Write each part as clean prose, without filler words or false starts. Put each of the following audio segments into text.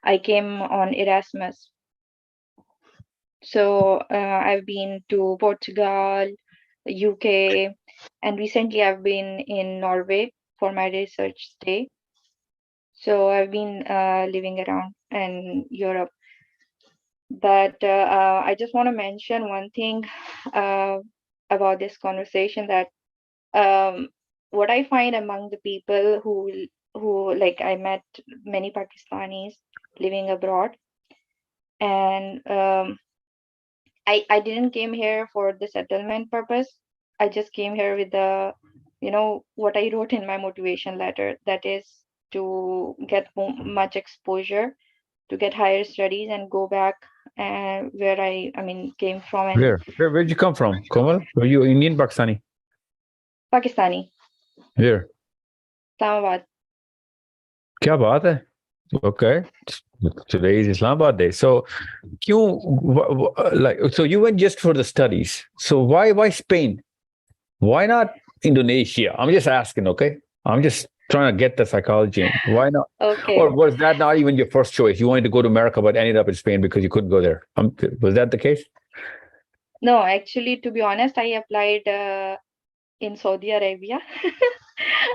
I came on Erasmus. So I've been to Portugal, UK, and recently I've been in Norway for my research stay. So I've been living around in Europe. But I just want to mention one thing uh, about this conversation, that um, what I find among the people who like, I met many Pakistanis living abroad, and I didn't came here for the settlement purpose. I just came here with the, what I wrote in my motivation letter, that is to get much exposure, to get higher studies and go back and where I mean came from, and Where'd you come from, Komal? Were you Indian, Pakistani? Pakistani, Where? Islamabad. Kya baat hai? Okay. Today is Islamabad Day. So, so you went just for the studies. So why Spain? Why not Indonesia? I'm just asking, okay? I'm just trying to get the psychology in. Why not? Okay. Or was that not even your first choice? You wanted to go to America, but ended up in Spain because you couldn't go there. Was that the case? No, actually, to be honest, I applied in Saudi Arabia.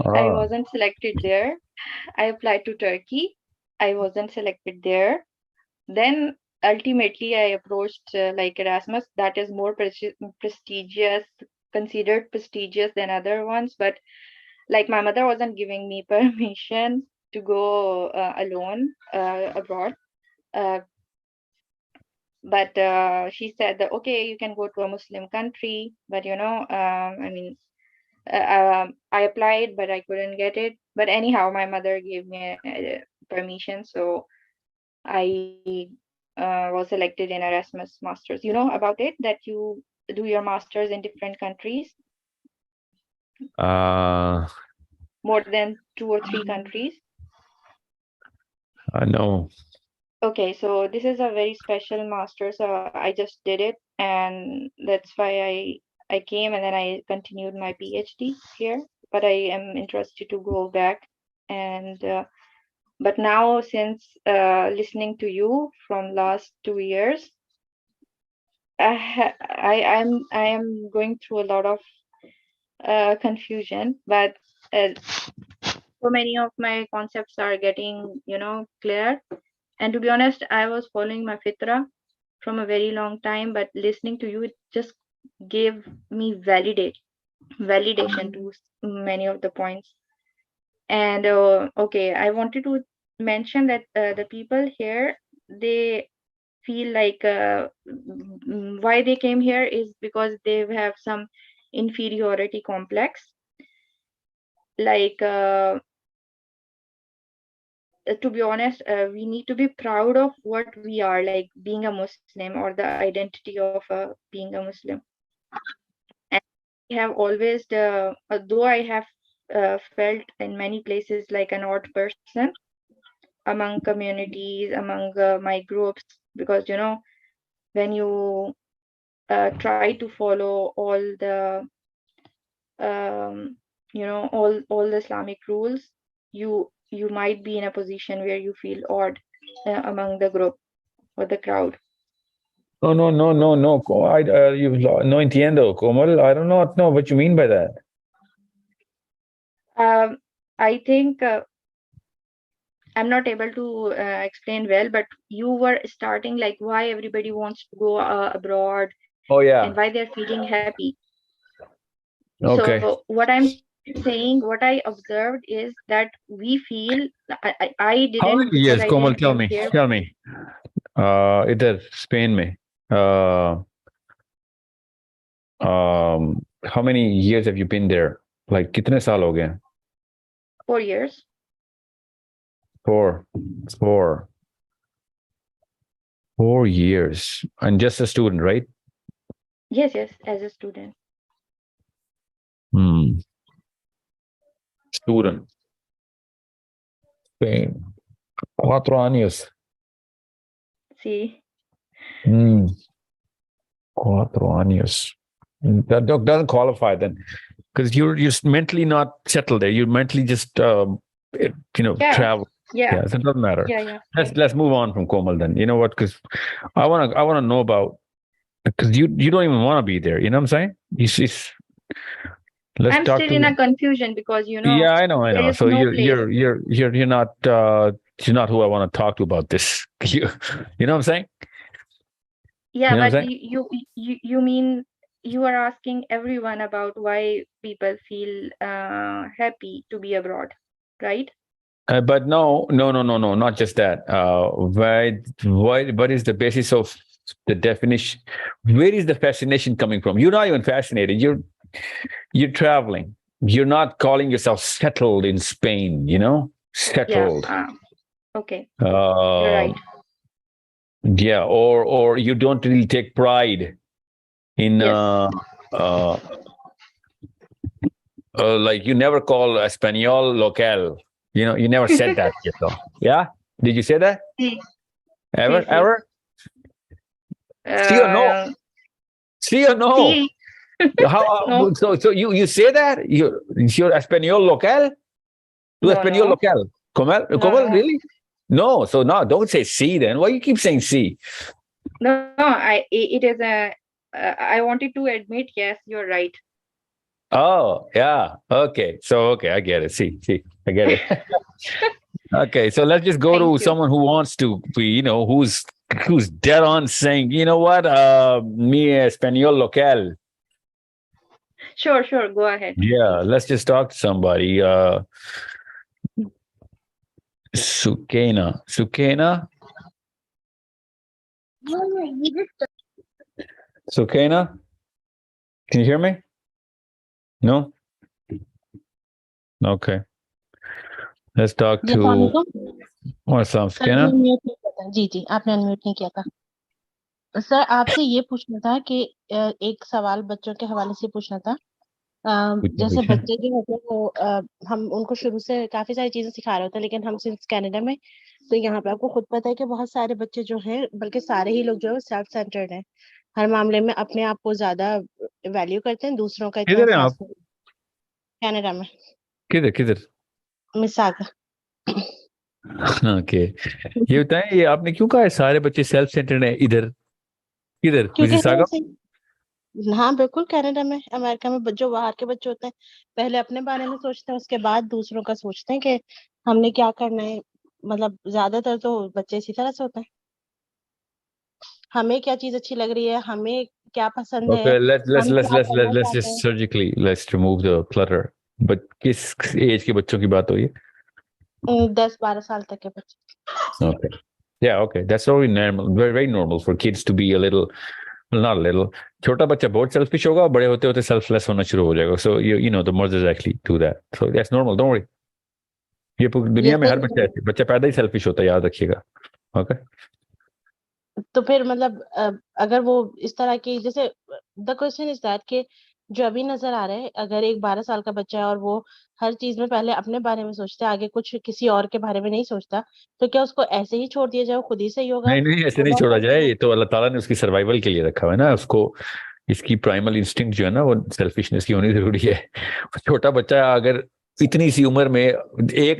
I Ah, wasn't selected there. I applied to Turkey. I wasn't selected there. Then ultimately I approached like Erasmus, that is more prestigious, considered prestigious than other ones. But like, my mother wasn't giving me permission to go alone abroad. Uh, but she said that, okay, you can go to a Muslim country. But I mean, I applied, but I couldn't get it. But anyhow, my mother gave me permission, so I was selected in Erasmus Masters. You know about it, that you do your masters in different countries, uh, more than 2 or 3 countries. I know. Okay, so this is a very special master. So I just did it, and that's why I came, and then I continued my PhD here. But I am interested to go back, and but now, since listening to you from last 2 years, I am going through a lot of confusion, but uh, so many of my concepts are getting clear. And to be honest, I was following my fitra from a very long time, but listening to you, it just gave me validation to many of the points. And okay, I wanted to mention that the people here, they feel like why they came here is because they have some inferiority complex. Like, to be honest, we need to be proud of what we are, like being a Muslim, or the identity of being a Muslim. And I have always, though I have felt in many places like an odd person among communities, among my groups, because when you try to follow all the um, all the Islamic rules, you might be in a position where you feel odd among the group or the crowd. No, no, no, no, no. No entiendo, Komal. I don't know what you mean by that. Um, I think I'm not able to explain well, but you were starting like why everybody wants to go abroad Oh, and yeah. why they're feeling happy. Okay. So what I'm saying, what I observed is that we feel, I How didn't, many because I years, didn't Komal? came Tell me. here. Tell me. इधर Spain में. How many years have you been there? Like कितने साल हो गए? 4 years. Four. Four. 4 years. And just a student, right? Yes, as a student. Hmm. Student. Spain. 4 años. See, Hmm. 4 años. That doesn't qualify then, because you're mentally not settled there. You're mentally just yeah, travel. Yeah, Yeah, so it doesn't matter. yeah. Let's move on from Komal then. You know what? Because I wanna know about, because you don't even want to be there. You know what I'm saying? Let's I'm talk still in to. a confusion because Yeah, I there know. is So no place. you're not you're not who I want to talk to about this. You know what I'm saying? You Yeah, know what but I'm saying? you mean you are asking everyone about why people feel happy to be abroad, right? But no, not just that. What is the basis of the definition? Where is the fascination coming from? You're not even fascinated. You're traveling. You're not calling yourself settled in Spain. You know, Yeah. settled. Okay. You're right. Um, yeah, or you don't really take pride in Yes. uh, like you never call Espanol local. You know, you never said that yourself. Yeah, did you say that Sí, sí, ever? sí. Ever? See or no? Uh, See or no? sí. How? No, So you say that you're Espanol local? Tu no, Espanol no, local? Comal, no. really? No. So no, don't say sí then. Why you keep saying sí? No, it is a. I wanted to admit, yes, you're right. Oh, yeah. Okay. So okay, I get it. See, I get it. Okay, so let's just go Thank to you. someone who wants to be, who's dead on saying, you know what, mi español local. Sure. Go ahead, Yeah, please. let's just talk to somebody. Sukena, Sukena. Can you hear me? No. Okay. Let's talk जी अस्सलाम to वालेकुम sir आपने Sukena. Unmute नहीं किया था जी आपने unmute नहीं किया था सर आपसे ये पूछना था कि एक सवाल बच्चों के हवाले से पूछना था जैसे बच्चे जो होते हैं वो हम उनको शुरू से काफी सारी चीजें सिखा रहे होते हैं लेकिन हम सिंस कनाडा में तो यहाँ पे आपको खुद पता है कि बहुत सारे बच्चे जो हैं बल्कि सारे ही लोग जो है सेल्फ सेंटर्ड हैं हर मामले में अपने आप को ज्यादा वैल्यू करते हैं दूसरों का इतना किधर हैं एहसास आप? कनाडा में किधर? मिसाग ओके, ये बताएं, ये आपने क्यों कहा है सारे बच्चे सेल्फ सेंटर्ड हैं? इधर किधर? क्योंकि मिसिसागा? हाँ बिल्कुल कनाडा में अमेरिका में जो बाहर के बच्चे होते हैं पहले अपने बारे में सोचते हैं उसके बाद दूसरों का सोचते हैं कि हमने क्या करना है मतलब ज्यादातर तो बच्चे इसी तरह से होते हैं हमें क्या चीज अच्छी लग रही है हमें क्या पसंद है Okay, let's हम let's क्या let's let's करना let's चाहते just हैं surgically let's remove the clutter. But किस एज के बच्चों की बात हो रही है? 10-12 साल तक के बच्चे Okay. Yeah, okay. That's very normal, very normal for kids to be a little, well, not a little. छोटा बच्चा बहुत selfish होगा, बड़े होते होते selfless होना शुरू हो जाएगा. So you know the mothers actually do that. So that's normal. Don't worry. ये ये दुनिया में हर सही बच्चा ऐसे, बच्चा पैदा ही selfish होता है, याद रखिएगा. Okay. तो फिर मतलब अगर वो इस तरह की जैसे द क्वेश्चन इज दैट कि जो अभी नजर आ रहा है अगर एक 12 साल का बच्चा है और वो हर चीज में पहले अपने बारे में सोचता है आगे कुछ किसी और के बारे में नहीं सोचता तो क्या उसको ऐसे ही छोड़ दिया जाए वो खुद ही सही होगा नहीं ऐसे नहीं अल्लाह छोड़ा ताला जाए. ये तो अल्लाह ताला ने उसकी सर्वाइवल के लिए रखा हुआ है ना उसको. इसकी प्राइमल इंस्टिंक्ट जो है ना वो सेल्फिशनेस की होनी जरूरी है. छोटा बच्चा अगर इतनी सी उम्र में एक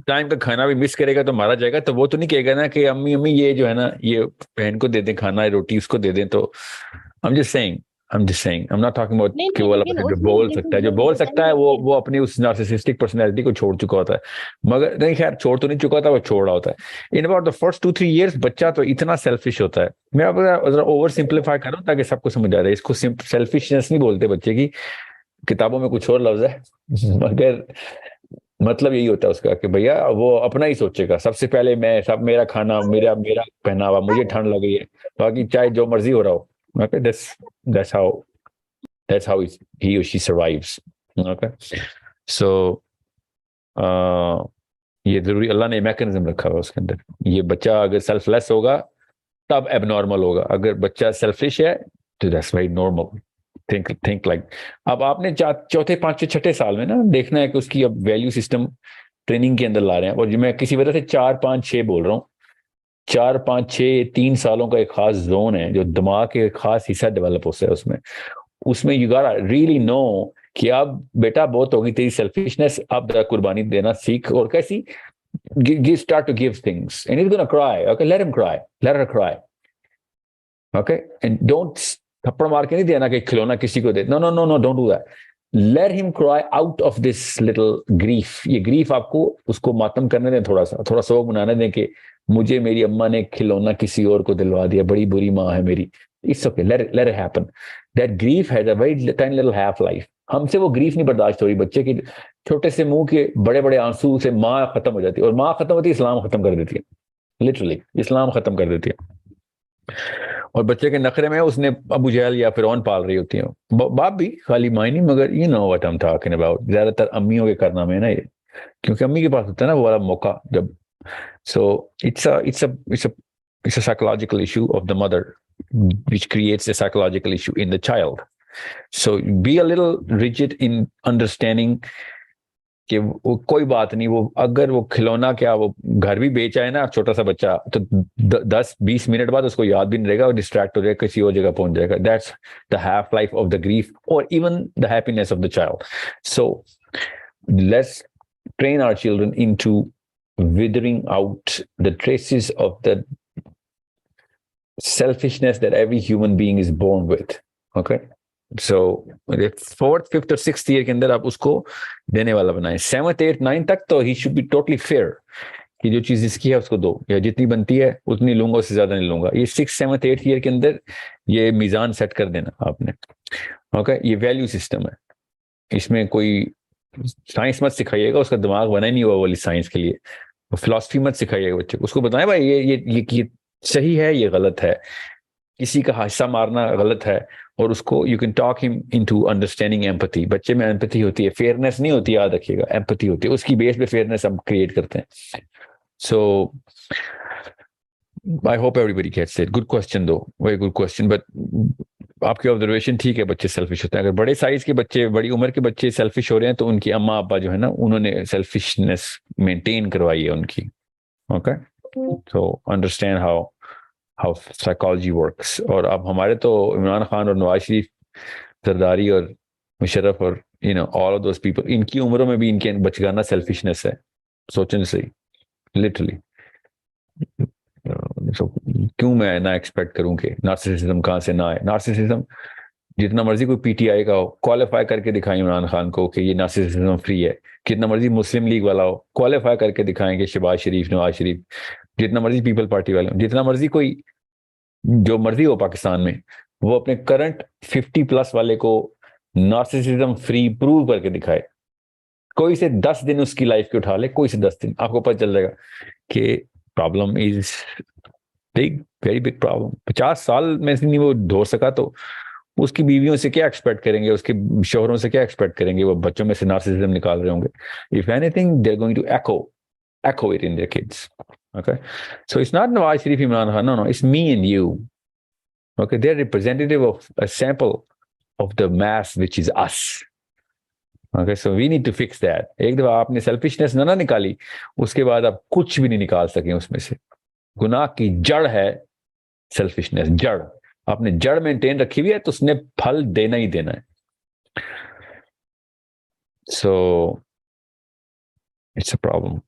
टाइम का खाना भी मिस करेगा तो मारा जाएगा. तो वो तो नहीं कहेगा ना कि अम्मी अम्मी ये जो है ना ये बहन को दे दें खाना, रोटी उसको दे दें. तो I'm not talking about नहीं कि नहीं वो वाला लेकिन बच्चा जो उसमें बोल सकता है, लेकिन जो ये बोल होता सकता ही है है वो अपनी उस नार्सिसिस्टिक पर्सनैलिटी को छोड़ चुका होता है. मगर नहीं, खैर छोड़ तो नहीं चुका होता, वो छोड़ रहा होता है. In about the first 2-3 years बच्चा तो इतना सेल्फिश होता है. मैं अब जरा ओवर सिंप्लीफाई करूं ताकि सबको समझ आ जाए. इसको सेल्फिशनेस नहीं बोलते बच्चे की, किताबों में कुछ और लफ्ज है. मगर मतलब यही होता है उसका कि भैया वो अपना ही सोचेगा. सबसे पहले मैं, सब मेरा खाना, मेरा मेरा पहनावा, मुझे ठंड लगी है, बाकी चाहे जो मर्जी हो रहा हो. Okay, that's how he or she survives. Okay, so ये जरूरी अल्लाह ने मैकेनिज्म रखा हुआ उसके अंदर. ये बच्चा अगर सेल्फलेस होगा तब एबनॉर्मल होगा. अगर बच्चा सेल्फिश है तो that's very normal. Think like. अब आपने चौथे पांचवें छठे साल में ना देखना है कि उसकी अब वैल्यू सिस्टम ट्रेनिंग के अंदर ला रहे हैं. और मैं किसी वजह से 4-5-6 बोल रहा हूँ. 4-5-6 3 सालों का एक खास जोन है जो दिमाग के एक खास हिस्सा डेवलप होता है. उसमें यू गोटा रियली नो कि अब बेटा बहुत होगी तेरी सेल्फिशनेस, अब कुर्बानी देना सीख. और कैसी start to give things, and he's gonna cry. Okay, let him cry. Let her cry. Okay, and don't थप्पड़ मार के नहीं देना कि खिलौना किसी को दे. No, don't do that. Let him cry out of this little grief. ये grief आपको उसको मातम करने दें, थोड़ा शोक मनाने दें कि मुझे मेरी अम्मा ने खिलौना किसी और को दिलवा दिया, बड़ी बुरी माँ है मेरी. It's okay, let it happen. That grief has a very tiny little half life. हमसे वो grief नहीं बर्दाश्त हो रही. बच्चे की छोटे से मुंह के बड़े बड़े आंसू से माँ खत्म हो जाती है, और माँ खत्म होती है इस्लाम खत्म कर देती है. लिटरली इस्लाम खत्म कर देती है. और बच्चे के नखरे में उसने अबू जहल या फिरौन पाल रही होती है. बाप भी खाली माँ नहीं, मगर you know what I am talking about. ज्यादातर अम्मियों के कारनामे है ना ये, क्योंकि अम्मी के पास होता है ना वो वाला मौका जब. सो it's a psychological issue of the mother, which creates a psychological issue in the child. So be a little rigid in understanding कि वो कोई बात नहीं, वो अगर वो खिलौना क्या वो घर भी बेच आए ना छोटा सा बच्चा, तो 10-20 मिनट बाद उसको याद भी नहीं रहेगा और डिस्ट्रैक्ट हो जाएगा, किसी और जगह पहुंच जाएगा. That's the half life of the grief और even the happiness of the child. So let's train our children into withering out the traces of the selfishness that every human being is born with. Okay, so fourth, fifth और sixth year के अंदर आप उसको देने वाला बनाएं. 7th, 8th, 9th तक तो he should be totally fair कि जो चीज इसकी है उसको दो, या जितनी बनती है उतनी लूंगा, उससे ज्यादा नहीं लूंगा. ये 6th, 7th, 8th year के अंदर ये मीजान सेट कर देना आपने. ओके, ये वैल्यू सिस्टम है, इसमें कोई साइंस मत सिखाइएगा, उसका दिमाग बना ही नहीं हुआ वाली साइंस के लिए. फिलॉसफी मत सिखाइएगा बच्चे को, उसको बताएं भाई ये सही है, ये गलत है, किसी का हिस्सा मारना गलत है, और उसको you can talk him into understanding empathy. बच्चे में एम्पैथी होती है, फेयरनेस नहीं होती, याद रखिएगा, एम्पैथी होती है. उसकी बेस पे फेयरनेस हम क्रिएट करते हैं. So I hope everybody gets it. Good question दो, वेरी गुड क्वेश्चन. बट आपकी ऑब्जर्वेशन ठीक है, बच्चे सेल्फिश होते हैं. अगर बड़े साइज के बच्चे, बड़ी उम्र के बच्चे सेल्फिश हो रहे हैं, तो उनकी अम्मा अब्बा जो है ना, उन्होंने सेल्फिशनेस मेंटेन करवाई है उनकी. Okay, so understand how psychology works. और अब हमारे तो इमरान खान और नवाज शरीफ, जरदारी और मुशर्रफ और you know all of those people, इनकी उम्रों में भी इनके बचगाना सेल्फिशनेस है. सोचने से लिटरली. So, क्यों मैं ना एक्सपेक्ट करूं कि नार्सिसिज्म कहां से ना आए. नार्सिसिज्म जितना मर्जी कोई पीटीआई का हो, क्वालिफाई करके दिखाएं इमरान खान को कि ये नार्सिसिज्म फ्री है. कितना मर्जी मुस्लिम लीग वाला हो, क्वालिफाई करके दिखाएं कि शहबाज शरीफ, नवाज शरीफ, जितना मर्जी पीपल पार्टी वाले हो, जितना मर्जी कोई जो मर्जी हो पाकिस्तान में, वो अपने करंट 50+ वाले को नार्सिसिज्म फ्री प्रूव करके दिखाए. कोई से 10 दिन उसकी लाइफ के उठा ले, कोई से 10 दिन, आपको पता चल जाएगा कि problem is big, very big problem. 50 साल में से नहीं वो ढो सका, तो उसकी बीवियों से क्या एक्सपेक्ट करेंगे, उसके शोहरों से क्या एक्सपेक्ट करेंगे. वो बच्चों में से नार्सिसिज्म निकाल रहे होंगे. If anything they are going to echo it in their kids. Okay, so it's not Nawaz Sharif, Imran Khan, no, it's me and you. Okay, they're representative of a sample of the mass, which is us. Okay, so we need to fix that. एक दफा आपने selfishness ना निकाली, उसके बाद आप कुछ भी नहीं निकाल सके उसमें से. गुनाह की जड़ है सेल्फिशनेस, जड़. आपने जड़ मेंटेन रखी हुई है, तो उसने फल देना ही देना है. So it's a problem.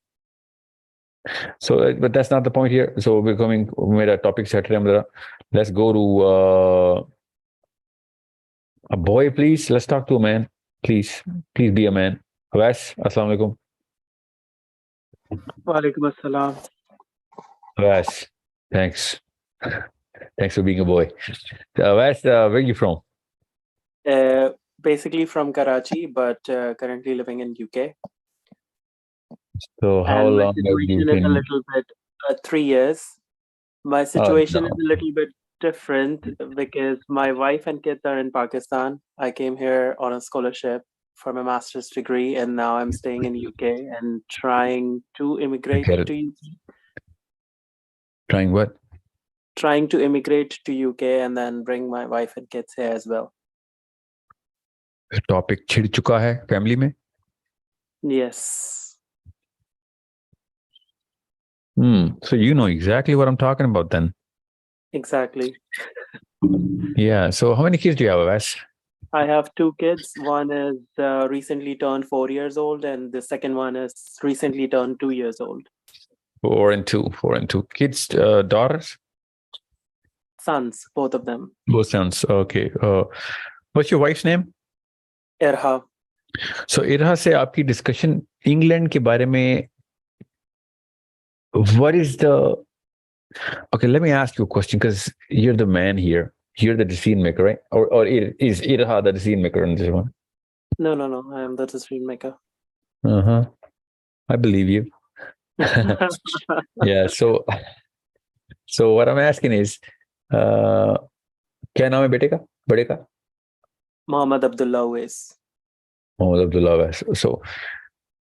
So, but that's not the point here. So we're coming, मेरा टॉपिक सेट रहे हम. Let's go to a boy, please. Let's talk to a man. Please be a man. Awais, assalamu alaikum. Walaikum assalam. Awais, thanks for being a boy. Awais, where are you from? Basically from Karachi, but currently living in UK. So how and long have you my situation is been? a little bit 3 years. My situation is a little bit different because my wife and kids are in Pakistan. I came here on a scholarship for my master's degree, and now I'm staying in UK and trying to immigrate to UK. Trying what? Trying to immigrate to UK and then bring my wife and kids here as well. Topic छिड़ चुका है family में. Yes. So you know exactly what I'm talking about then. Exactly. Yeah. So how many kids do you have, Awais? I have 2 kids. One is recently turned 4 years old, and the second one is recently turned 2 years old. 4 and 2. 4 and 2. Kids, daughters? Sons, both of them. Both sons. Okay. What's your wife's name? Irha. So Irha से आपकी discussion England के बारे में, what is the, okay, let me ask you a question because you're the man here. You're the decision maker, right? Or is Irha the decision maker on this one? No, I am the decision maker. Uh-huh. I believe you. Yeah, so what I'm asking is, क्या नाम है बेटे का, बड़े का? Muhammad Abdullah Uwais. Mohammed Abdullah Wais. So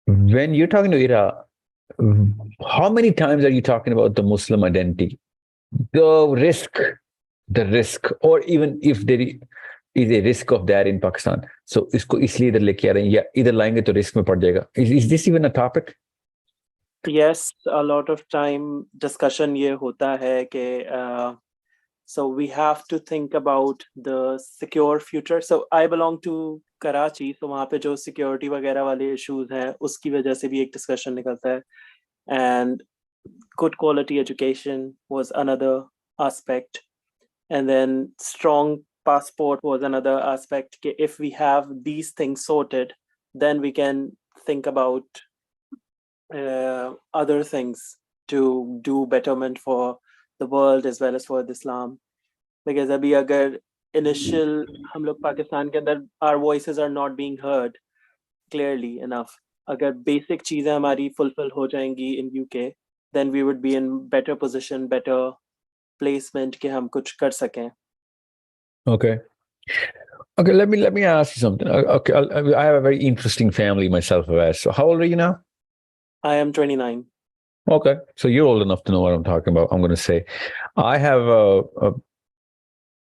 when you're talking to Ira, how many times are you talking about the Muslim identity? The risk, or even if there is a risk of that in Pakistan. So इसको इसलिए इधर लेके आ रहे हैं या इधर लाएंगे तो risk में पड़ जाएगा. Is this even a topic? Yes, a lot of time discussion ये होता है कि so we have to think about the secure future. So I belong to Karachi, so वहाँ पे जो security वगैरह वाले issues हैं उसकी वजह से भी एक discussion निकलता है. And good quality education was another aspect. And then strong passport was another aspect. If we have these things sorted, then we can think about other things to do betterment for the world as well as for Islam. Because abhi agar initial hum log Pakistan ke andar our voices are not being heard clearly enough. Agar basic cheezein hamari fulfill ho jayengi in UK, then we would be in better position, better placement ke hum kuch kar sakein. Okay, let me ask you something. Okay, I have a very interesting family myself. So how old are you now? I am 29. Okay, so you're old enough to know what I'm talking about. I'm going to say I have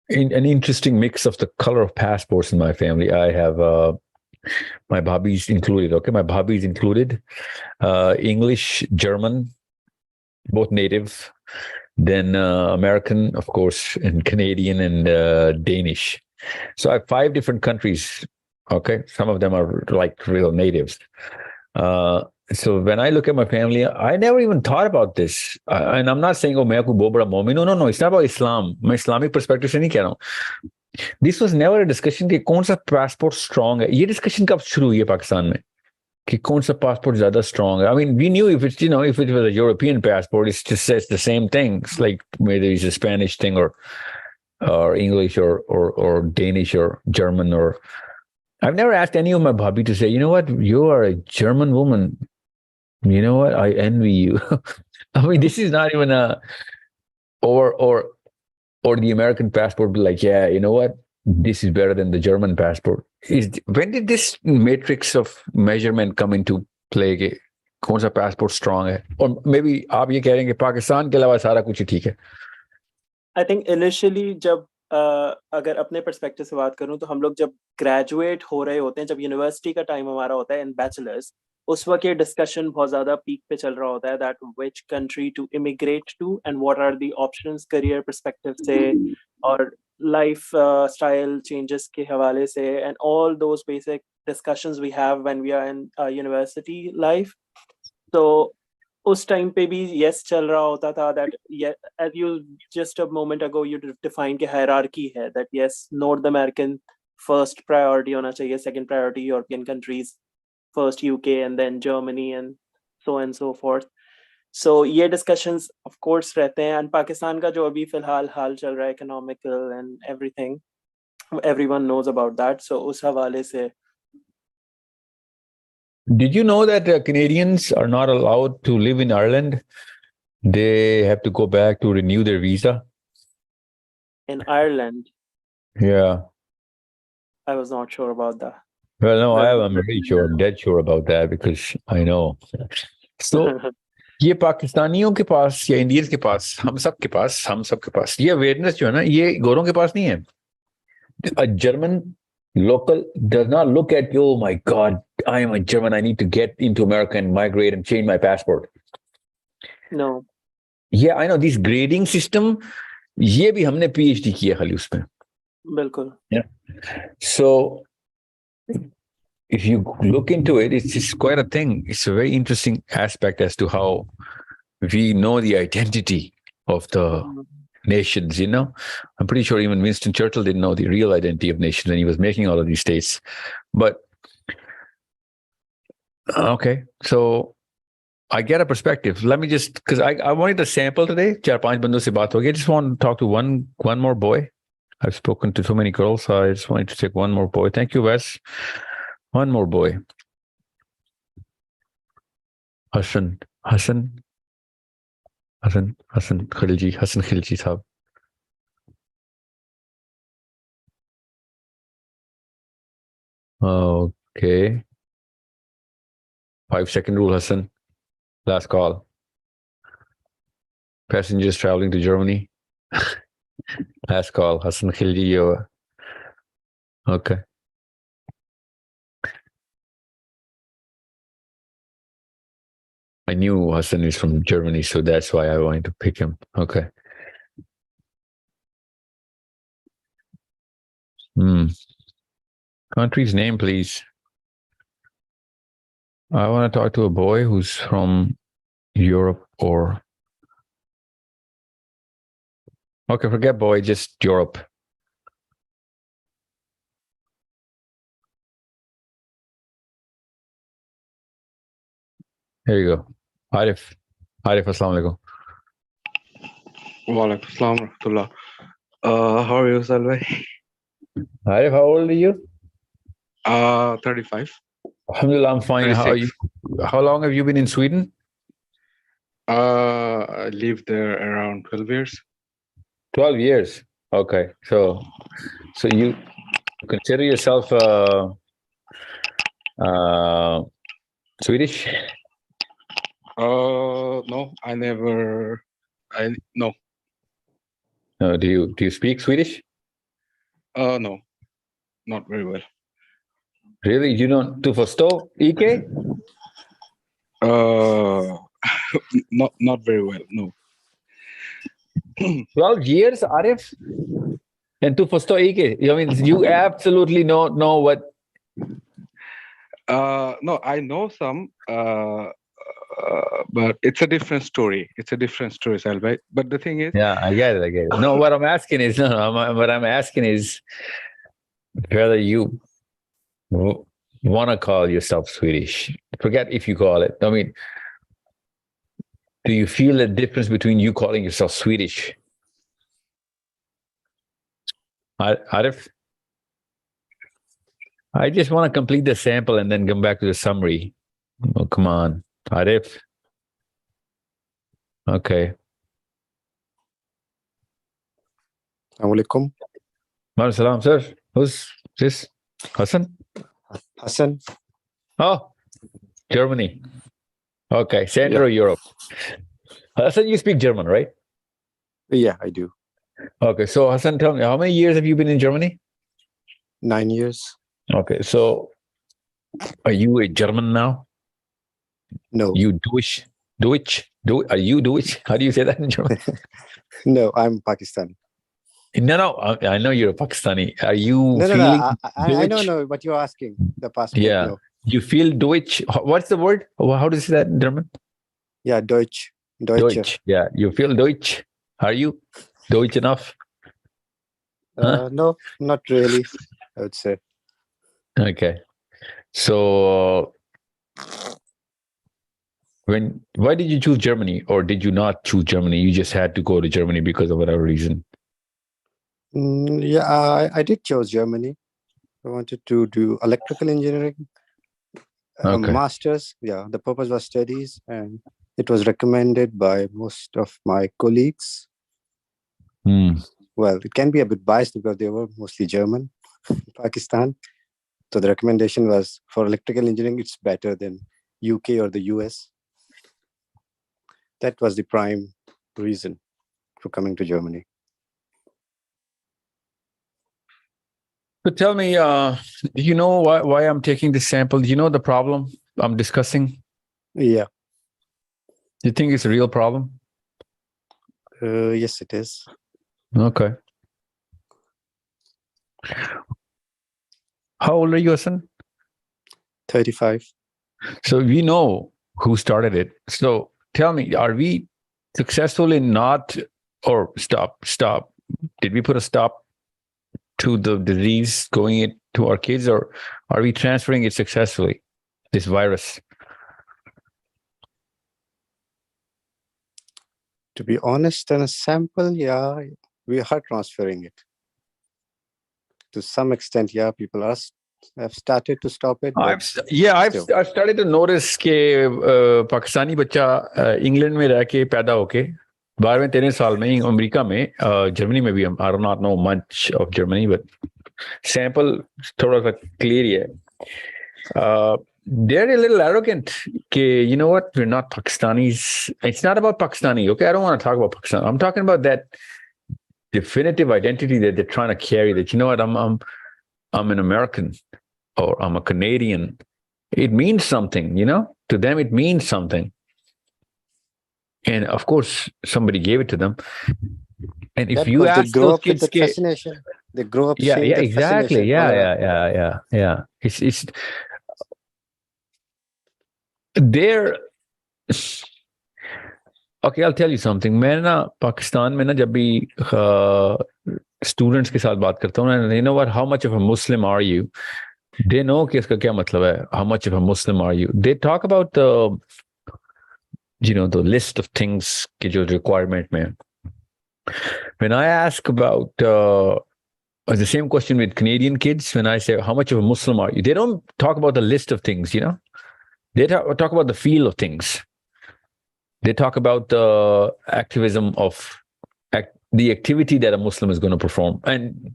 an interesting mix of the color of passports in my family. I have my bhabis included. Okay, my bhabis included English, German, both native, then American, of course, and Canadian and Danish. So I have 5 different countries. Okay, some of them are like real natives. So when I look at my family, I never even thought about this. And I'm not saying, oh, मैं कोई बहुत बड़ा मोमिन हूं. No, it's not about Islam. मैं Islamic perspective से नहीं कह रहा हूं. This was never a discussion कि कौन सा passport strong है. ये discussion कब शुरू हुई है पाकिस्तान में कि कौन सा passport ज़्यादा strong है. I mean, we knew if it's, if it was a European passport, it's just says the same thing. It's like whether it's a Spanish thing or English or Danish or German or. I've never asked any of my bhabhi to say, you know what, you are a German woman. You know what? I envy you. I mean, this is not even a or the American passport be like, yeah, you know what? This is better than the German passport. When did this matrix of measurement come into play? कि कौन सा passport strong है? Or maybe आप ये कह रहे हैं कि पाकिस्तान के अलावा सारा कुछ ठीक है. I think initially जब अगर अपने perspective से बात करूं तो हम लोग जब graduate हो रहे होते हैं, जब university का time हमारा होता है in bachelor's, उस वक्त ये डिस्कशन बहुत ज़्यादा पीक पे चल रहा होता है that which country to immigrate to and what are the options career perspective से और life style changes के हवाले से and all those basic discussions we have when we are in university life. So उस टाइम पे भी yes चल रहा होता था that yeah, as you just a moment ago you defined कि hierarchy है that yes North American first priority होना चाहिए, second priority European countries, first UK and then Germany and so forth. So ये discussions of course रहते हैं and Pakistan का जो अभी फिलहाल हाल चल रहा है economical and everything, everyone knows about that. So उस हवाले से. Did you know that Canadians are not allowed to live in Ireland? They have to go back to renew their visa. In Ireland? Yeah. I was not sure about that. Well, no, I'm very sure. I'm dead sure about that because I know. So, ये पाकिस्तानियों के पास या Indians के पास, हम सब के पास ये awareness जो है ना, ये गोरों के पास नहीं है. A German local does not look at you, oh my God, I am a German, I need to get into America and migrate and change my passport. No. Yeah, I know this grading system, ये भी हमने PhD किया खाली उसमें. बिल्कुल. Yeah. So if you look into it, it's quite a thing. It's a very interesting aspect as to how we know the identity of the nations, you know. I'm pretty sure even Winston Churchill didn't know the real identity of nations when he was making all of these states. But okay, so I get a perspective. Let me just, because I wanted to sample today. चार पांच बंदों से बात हो गई. I just want to talk to one more boy. I've spoken to so many girls, so I just wanted to take one more boy. Thank you, Wes. One more boy. Hassan Khilji साहब. Okay. 5-second rule, Hassan. Last call. Passengers traveling to Germany. Last call. Hassan Khilji. Okay. I knew Hassan is from Germany, so that's why I wanted to pick him. Okay. Country's name, please. I want to talk to a boy who's from Europe or... Okay, forget boy, just Europe. Here you go. Arif, assalamu alaikum. Walaikum assalam rahmatullah. How are you, Salve? Arif, how old are you? 35. Alhamdulillah, I'm fine. How are you? 36. How long have you been in Sweden? I lived there around 12 years. 12 years. Okay. So you consider yourself Swedish? No, I never. No. Do you speak Swedish? No, not very well. Really? You don't? Tu förstå? Ike? Not very well. No. 12 years, Arif? And tu förstå Ike? I mean, you absolutely know what... No, I know some, but it's a different story. Salve. But the thing is... Yeah, I get it. No, what I'm asking is, what I'm asking is whether you want to call yourself Swedish. Forget if you call it. I mean, do you feel the difference between you calling yourself Swedish? Arif? I just want to complete the sample and then come back to the summary. Oh, come on. Arif? Okay. Assalamualaikum. Salam, sir. Who's this? Hassan? Hassan. Oh, Germany. Okay, Central Europe. Hassan, you speak German, right? Yeah, I do. Okay, so Hassan, tell me, how many years have you been in Germany? 9 years. Okay, so are you a German now? No. You Deutsch? Are you Deutsch? How do you say that in German? No, I'm Pakistani. No, I know you're a Pakistani. Are you No, feeling I Deutsch? know what you're asking. The passport. Yeah. No. You feel Deutsch? What's the word? How do you say that in German? Yeah, Deutsch. Deutsch. Yeah, you feel Deutsch? Are you Deutsch enough? Huh? No, not really, I would say. Okay. So why did you choose Germany, or did you not choose Germany? You just had to go to Germany because of whatever reason. Yeah, I did choose Germany. I wanted to do electrical engineering. Okay. Masters. Yeah, the purpose was studies, and it was recommended by most of my colleagues. Well, it can be a bit biased because they were mostly German in Pakistan. So the recommendation was for electrical engineering, it's better than UK or the US. That was the prime reason for coming to Germany. So tell me, do you know why I'm taking this sample? Do you know the problem I'm discussing? Yeah. Do you think it's a real problem? Yes, it is. Okay. How old are you, Hassan? 35. So we know who started it. So tell me, are we successfully not, or stop. Did we put a stop to the disease going it to our kids, or are we transferring it successfully, this virus? To be honest, on a sample, yeah, we are transferring it. To some extent, yeah, people have started to stop it. I've still. started to notice कि पाकिस्तानी बच्चा England में रह के पैदा होके 12-13 साल में ही America में, जर्मनी में भी, I do not know much of Germany, but sample थोड़ा सा clear ही है. They're a little arrogant. Okay, you know what? We're not Pakistanis. It's not about Pakistani. Okay, I don't want to talk about Pakistan. I'm talking about that definitive identity that they're trying to carry. That, you know what? I'm an American, or I'm a Canadian. It means something, you know. To them, it means something. And of course, somebody gave it to them. And if you ask those kids, with that fascination, they grow up. Yeah, seeing that exactly. fascination. Yeah. It's they're okay. I'll tell you something. मैं ना पाकिस्तान में ना जब भी students के साथ बात करता हूँ ना, you know what? How much of a Muslim are you? They know कि इसका क्या मतलब है. How much of a Muslim are you? They talk about the list of things कि जो requirement में. When I ask about the same question with Canadian kids, when I say how much of a Muslim are you, they don't talk about the list of things, you know. They talk about the feel of things. They talk about the activism of the activity that a Muslim is going to perform. And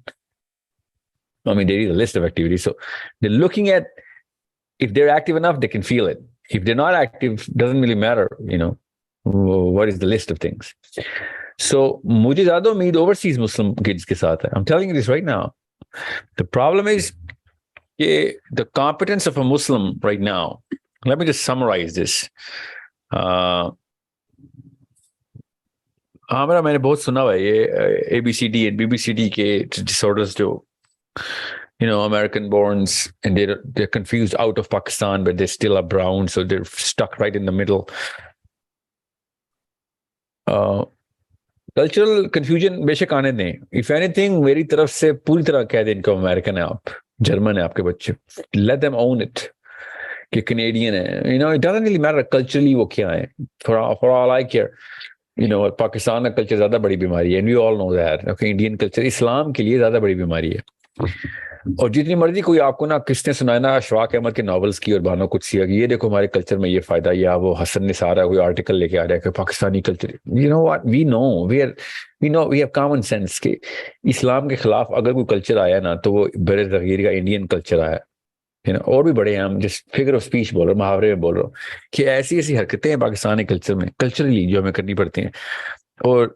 I mean, they need a list of activities. So they're looking at, if they're active enough, they can feel it. If they're not active, doesn't really matter, you know, what is the list of things. So मुझे ज़्यादा उम्मीद overseas Muslim kids के साथ है. I'm telling you this right now. The problem is the competence of a Muslim right now. Let me just summarize this. मैंने बहुत सुना है ये ABCD and BBCD के disorders जो, you know, American borns, and they're confused out of Pakistan, but they still are brown, so they're stuck right in the middle. Cultural confusion बेशक आने दें. If anything, मेरी तरफ से पूरी तरह कह दें इनको American है आप, German है आपके बच्चे. Let them own it. कि Canadian है. You know, it doesn't really matter culturally वो क्या है. For all I care. You know, Pakistan का कल्चर ज्यादा बड़ी बीमारी है, and we all know that. Okay, Indian culture इस्लाम के लिए ज्यादा बड़ी बीमारी है. और जितनी मर्जी कोई आपको ना किसने सुनाया ना अशफाक अहमद के नॉवेल्स की और बानो कुछ सी, ये देखो हमारे कल्चर में ये फायदा, या वो हसन निसार है कोई आर्टिकल लेके आ रहा है कि Pakistani culture, you know what, we have common sense कि इस्लाम के खिलाफ अगर कोई कल्चर आया ना तो वो बड़े ज़गीर का इंडियन कल्चर आया, यू नो. और भी बड़े हैं, हम जस्ट फिगर ऑफ स्पीच बोल रहे हो, मुहावरे में बोल रहे हो कि ऐसी ऐसी हरकतें हैं पाकिस्तानी कल्चर में, कल्चरली जो हमें करनी पड़ती हैं. और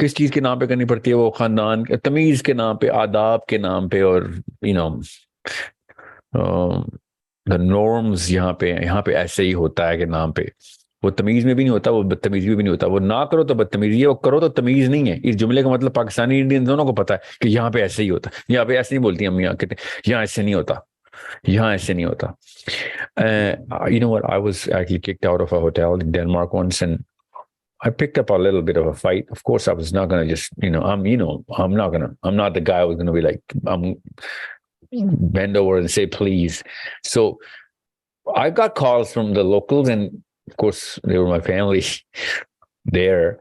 किस चीज के नाम पे करनी पड़ती है? वो खानदान तमीज के नाम पे, आदाब के नाम पे, और यू नो द नॉर्म्स यहाँ पे ऐसे ही होता है के नाम पे. वो तमीज में भी नहीं होता, वो बदतमीजी में भी नहीं होता. वो ना करो तो बदतमीजी है, वो करो तो तमीज नहीं है. इस जुमले का मतलब पाकिस्तानी इंडियन दोनों को पता है कि यहाँ पे ऐसे ही होता है. यहाँ पे ऐसे नहीं बोलती हम, यहाँ कहते यहाँ ऐसे नहीं होता, यहाँ ऐसे नहीं होता. You know what? I was actually kicked out of a hotel in Denmark once, and I picked up a little bit of a fight. Of course, I was not going to just, I'm not the guy who's going to be like, bend over and say, please. So I got calls from the locals, and of course, they were my family there,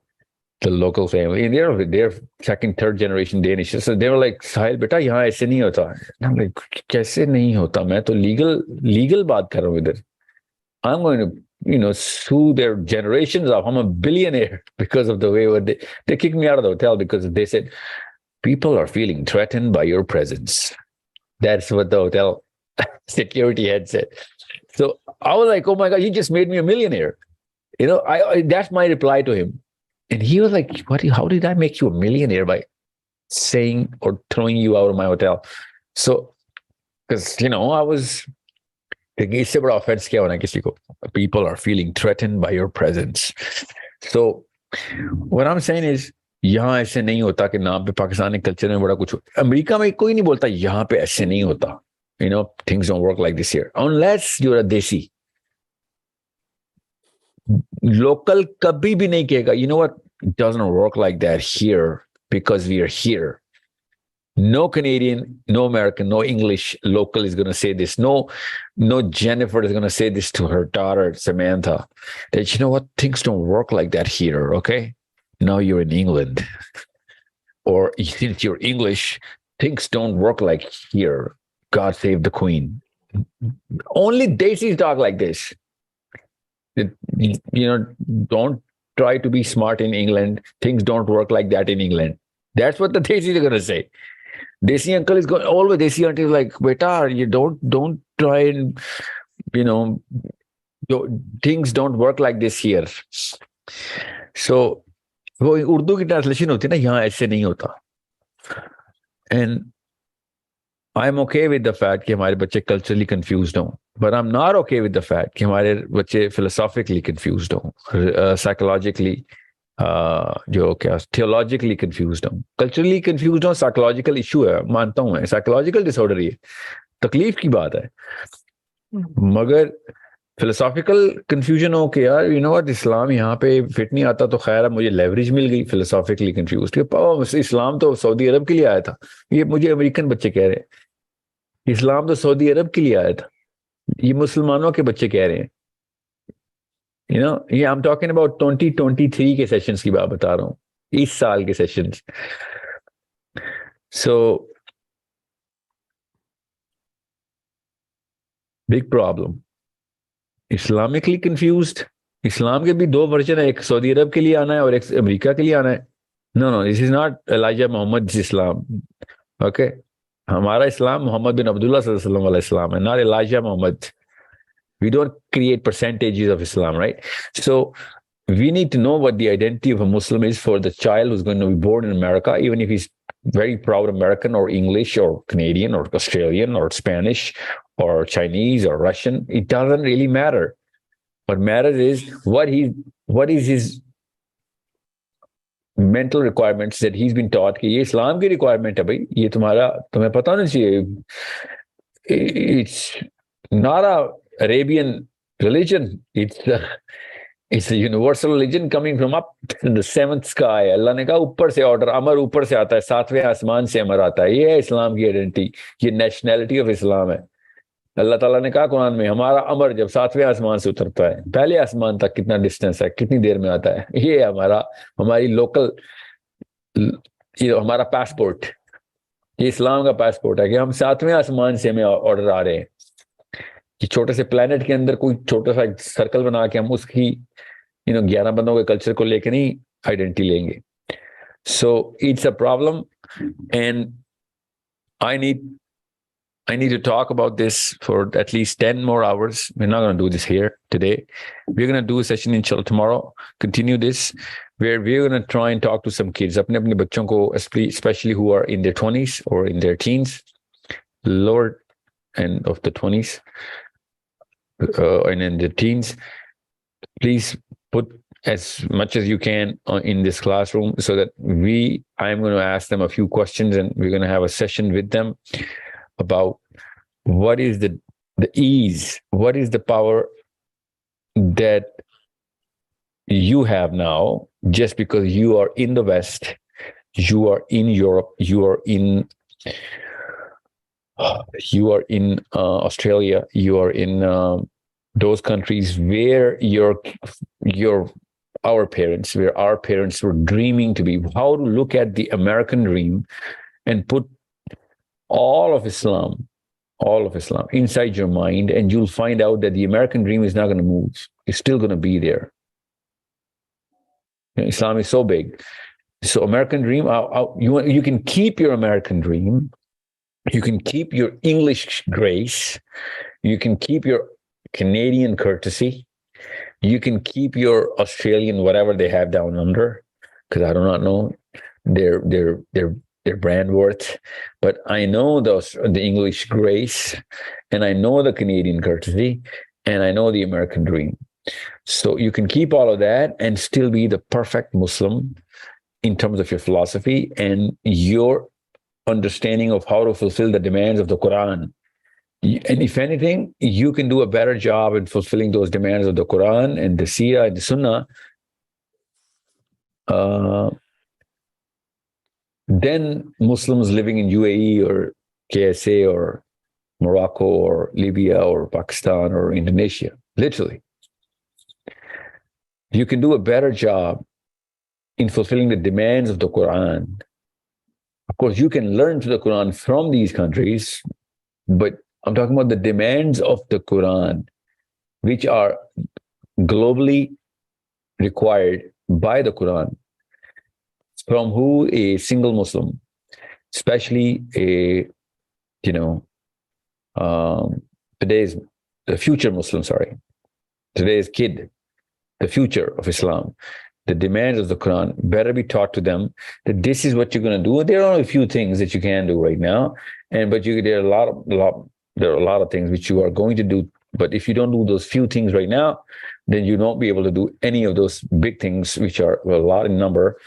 the local family. And they're second, third generation Danish. So they were like, Sahil, beta, yahan aise nahi hota. And I'm like, kaise nahi hota? Main to legal baat kar raha hu idhar. I'm going to, sue their generations off. I'm a billionaire because of the way they kicked me out of the hotel because they said, people are feeling threatened by your presence. That's what the hotel security head said. So I was like, oh my God, you just made me a millionaire. You know, that's my reply to him. And he was like, how did I make you a millionaire by saying or throwing you out of my hotel? So, because, I was... इससे बड़ा offence क्या होना किसी को? People are feeling threatened by your presence. So what I'm saying is, यहाँ ऐसे नहीं होता कि नाम पे पाकिस्तानी कल्चर में बड़ा कुछ हो. अमेरिका में कोई नहीं बोलता यहाँ पे ऐसे नहीं होता. Things don't work like this here unless you're a desi. local kabhi bhi nahi kahega. You know what? It doesn't work like that here because we are here. No Canadian, no American, no English local is going to say this. No Jennifer is going to say this to her daughter, Samantha, that, you know what, things don't work like that here, okay? Now you're in England. Or since you're English, things don't work like here. God save the Queen. Only Desis talk like this. Don't try to be smart in England. Things don't work like that in England. That's what the Desis are going to say. Desi uncle is going, always Desi auntie is like, beta, you don't try and, things don't work like this here. So, वो उर्दू की translation होती है ना, यहाँ ऐसे नहीं होता. And I'm okay with the fact कि हमारे बच्चे culturally confused हों, but I'm not okay with the fact कि हमारे बच्चे philosophically confused हों, psychologically, theologically confused हों, culturally confused हों. Psychological issue है, मानता हूँ मैं, psychological disorder ही है, तकलीफ की बात है. मगर फिलोसॉफिकल कंफ्यूजन हो कि यार इस्लाम यहाँ पे फिट नहीं आता, तो खैर मुझे लेवरेज मिल गई. फिलोसॉफिकली कंफ्यूज, इस्लाम तो सऊदी अरब के लिए आया था. ये मुझे अमेरिकन बच्चे कह रहे हैं, इस्लाम तो सऊदी अरब के लिए आया था. ये मुसलमानों के बच्चे कह रहे हैं. ये आई एम टॉकिंग अबाउट 2023 के सेशंस की बात बता रहा हूँ, इस साल के sessions. So big problem. Islamically confused. इस्लाम के भी दो वर्जन है, एक सऊदी अरब के लिए आना है और एक अमेरिका के लिए आना है. No, this is not Elijah Muhammad Islam. Okay, हमारा इस्लाम मोहम्मद बिन अब्दुल्ला सल्लल्लाहु अलैहि वसल्लम वाला इस्लाम है, not Elijah Muhammad. We don't create percentages of Islam, right? So we need to know what the identity of a Muslim is for the child who's going to be born in America, even if he's very proud American or English or Canadian or Australian or Spanish or Chinese or Russian. It doesn't really matter. What matters is what is his mental requirements that he's been taught कि ये इस्लाम की requirement है भाई, ये तुम्हें पता होना चाहिए. It's not a Arabian religion. It's a universal religion coming from up in the seventh sky. अल्लाह ने कहा ऊपर से ऑर्डर, अमर ऊपर से आता है, सातवें आसमान से अमर आता है. ये है इस्लाम की आइडेंटिटी, ये नेशनैलिटी ऑफ इस्लाम है. अल्लाह ताला ने कहा कुरान में, हमारा अमर जब सातवें आसमान से उतरता है, पहले आसमान तक कितना डिस्टेंस है, कितनी देर में आता है. ये हमारी लोकल, हमारा पासपोर्ट, ये इस्लाम का पासपोर्ट है कि हम सातवें आसमान से हमें ऑर्डर आ रहे हैं कि छोटे से प्लेनेट के अंदर कोई छोटा सा सर्कल बना के हम उसकी 11 बंदों के कल्चर को लेकर नहीं आइडेंटिटी लेंगे. So it's a problem and I need to talk about this for at least 10 more hours. We're not going to do this here today. We're going to do a session inshallah tomorrow, continue this, where we're going to try and talk to some kids, apne bachon ko, especially who are in their 20s or in their teens, lower end of the 20s, and in the teens. Please put as much as you can in this classroom so that I'm going to ask them a few questions and we're going to have a session with them about what is the ease, what is the power that you have now just because you are in the West, you are in Europe, you are in Australia, you are in those countries where our parents were dreaming to be. How to look at the American dream and put all of Islam inside your mind, and you'll find out that the American dream is not going to move. It's still going to be there. Islam is so big. So American dream, you can keep your American dream. You can keep your English grace. You can keep your Canadian courtesy. You can keep your Australian, whatever they have down under, because I do not know their brand worth. But I know the English grace, and I know the Canadian courtesy, and I know the American dream. So you can keep all of that and still be the perfect Muslim in terms of your philosophy and your understanding of how to fulfill the demands of the Quran. And if anything, you can do a better job in fulfilling those demands of the Quran and the Seerah and the Sunnah than Muslims living in UAE or KSA or Morocco or Libya or Pakistan or Indonesia. Literally. You can do a better job in fulfilling the demands of the Quran. Of course, you can learn to the Quran from these countries, but I'm talking about the demands of the Quran, which are globally required by the Quran. From who? A single Muslim, especially a, today's the future Muslim, today's kid, the future of Islam. The demands of the Quran better be taught to them that this is what you're going to do. There are only a few things that you can do right now, but there are a lot of things which you are going to do. But if you don't do those few things right now, then you won't be able to do any of those big things, which are a lot in number.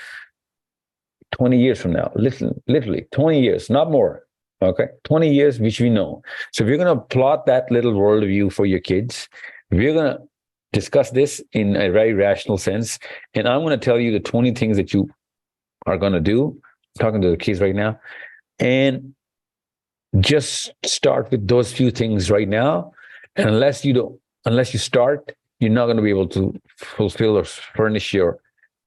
20 years from now, literally 20 years, not more. Okay, 20 years, which we know. So if you're going to plot that little worldview for your kids, we're going to discuss this in a very rational sense. And I'm going to tell you the 20 things that you are going to do. I'm talking to the kids right now. And just start with those few things right now. And unless you start, you're not going to be able to fulfill or furnish your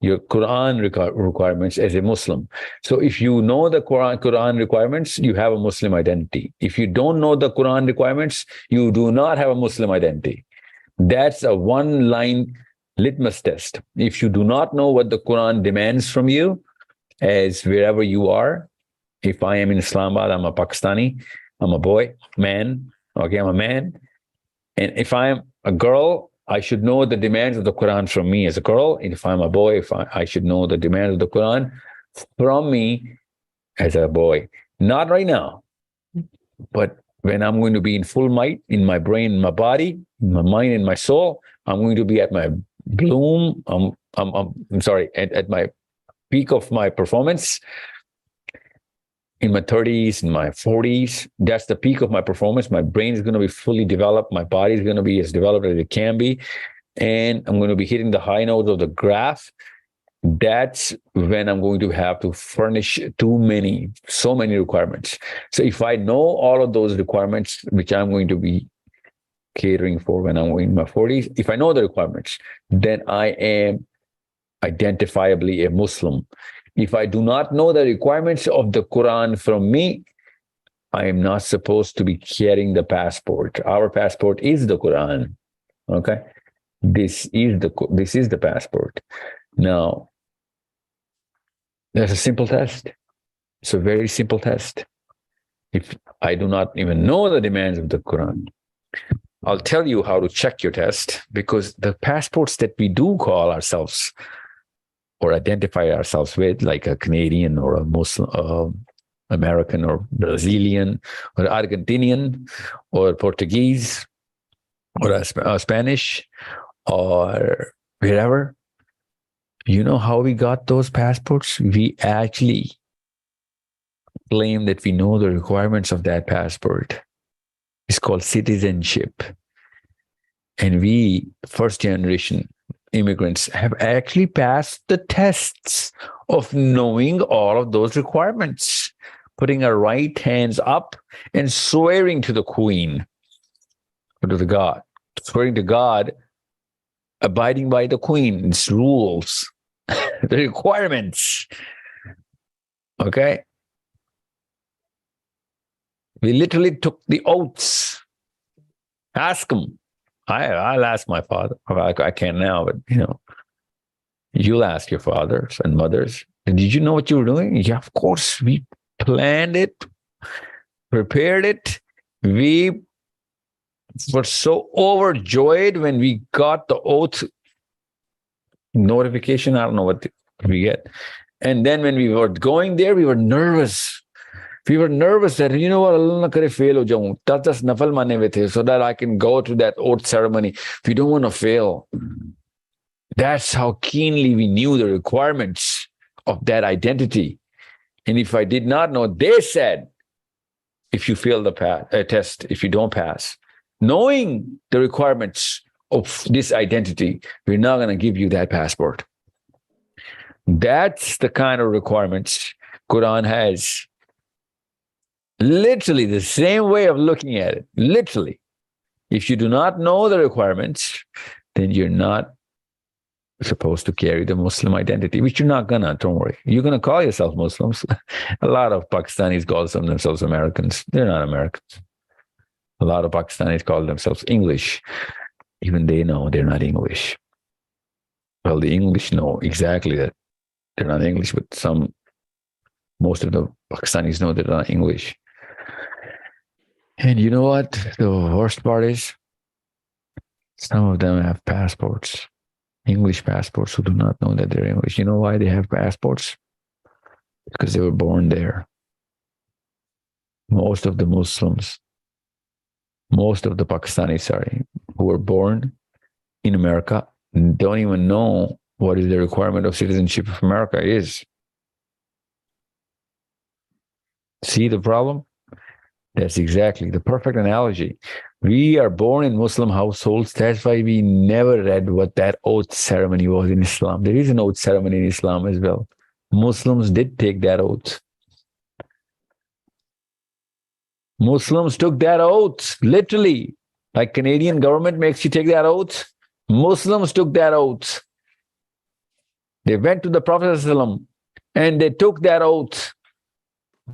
Quran requirements as a Muslim. So if you know the Quran requirements, you have a Muslim identity. If you don't know the Quran requirements, you do not have a Muslim identity. That's a one-line litmus test. If you do not know what the Quran demands from you, as wherever you are, if I am in Islamabad, I'm a Pakistani, I'm a boy, man, okay, I'm a man. And if I'm a girl, I should know the demands of the Quran from me as a girl. And if I'm a boy, I should know the demands of the Quran from me as a boy. Not right now, but when I'm going to be in full might in my brain, in my body, in my mind, in my soul, I'm going to be at my bloom. At my peak of my performance. In my 30s, in my 40s, that's the peak of my performance. My brain is going to be fully developed. My body is going to be as developed as it can be. And I'm going to be hitting the high notes of the graph. That's when I'm going to have to furnish so many requirements. So if I know all of those requirements, which I'm going to be catering for when I'm in my 40s, if I know the requirements, then I am identifiably a Muslim. If I do not know the requirements of the Quran from me, I am not supposed to be carrying the passport. Our passport is the Quran. Okay, this is the passport. Now, there's a simple test. It's a very simple test. If I do not even know the demands of the Quran, I'll tell you how to check your test, because the passports that we do call ourselves or identify ourselves with, like a Canadian or a Muslim, American or Brazilian or Argentinian or Portuguese or Spanish or wherever, you know how we got those passports? We actually claim that we know the requirements of that passport. It's called citizenship. And we, first generation immigrants, have actually passed the tests of knowing all of those requirements, putting our right hands up and swearing to the Queen, or to the God, swearing to God, abiding by the Queen's rules, the requirements. Okay? We literally took the oaths. Ask them. I'll ask my father. I can't now, but you'll ask your fathers and mothers. Did you know what you were doing? Yeah, of course. We planned it, prepared it. We were so overjoyed when we got the oath notification. I don't know what we get. And then when we were going there, we were nervous. We were nervous that, you know what, Allah na kare fail ho jaun. That's nafal mane with it, so that I can go to that oath ceremony. We don't want to fail. That's how keenly we knew the requirements of that identity. And if I did not know, they said, if you fail the test, if you don't pass, knowing the requirements of this identity, we're not going to give you that passport. That's the kind of requirements Quran has. Literally the same way of looking at it. Literally. If you do not know the requirements, then you're not supposed to carry the Muslim identity, which you're not gonna, don't worry. You're gonna call yourself Muslims. A lot of Pakistanis call themselves Americans. They're not Americans. A lot of Pakistanis call themselves English. Even they know they're not English. Well, the English know exactly that they're not English, but most of the Pakistanis know they're not English. And you know what the worst part is? Some of them have passports, English passports, who do not know that they're English. You know why they have passports? Because they were born there. Most of the Muslims, most of the Pakistanis, who were born in America, don't even know what is the requirement of citizenship of America is. See the problem? That's exactly the perfect analogy. We are born in Muslim households. That's why we never read what that oath ceremony was in Islam. There is an oath ceremony in Islam as well. Muslims did take that oath. Muslims took that oath, literally. Like Canadian government makes you take that oath. Muslims took that oath. They went to the Prophet ﷺ and they took that oath.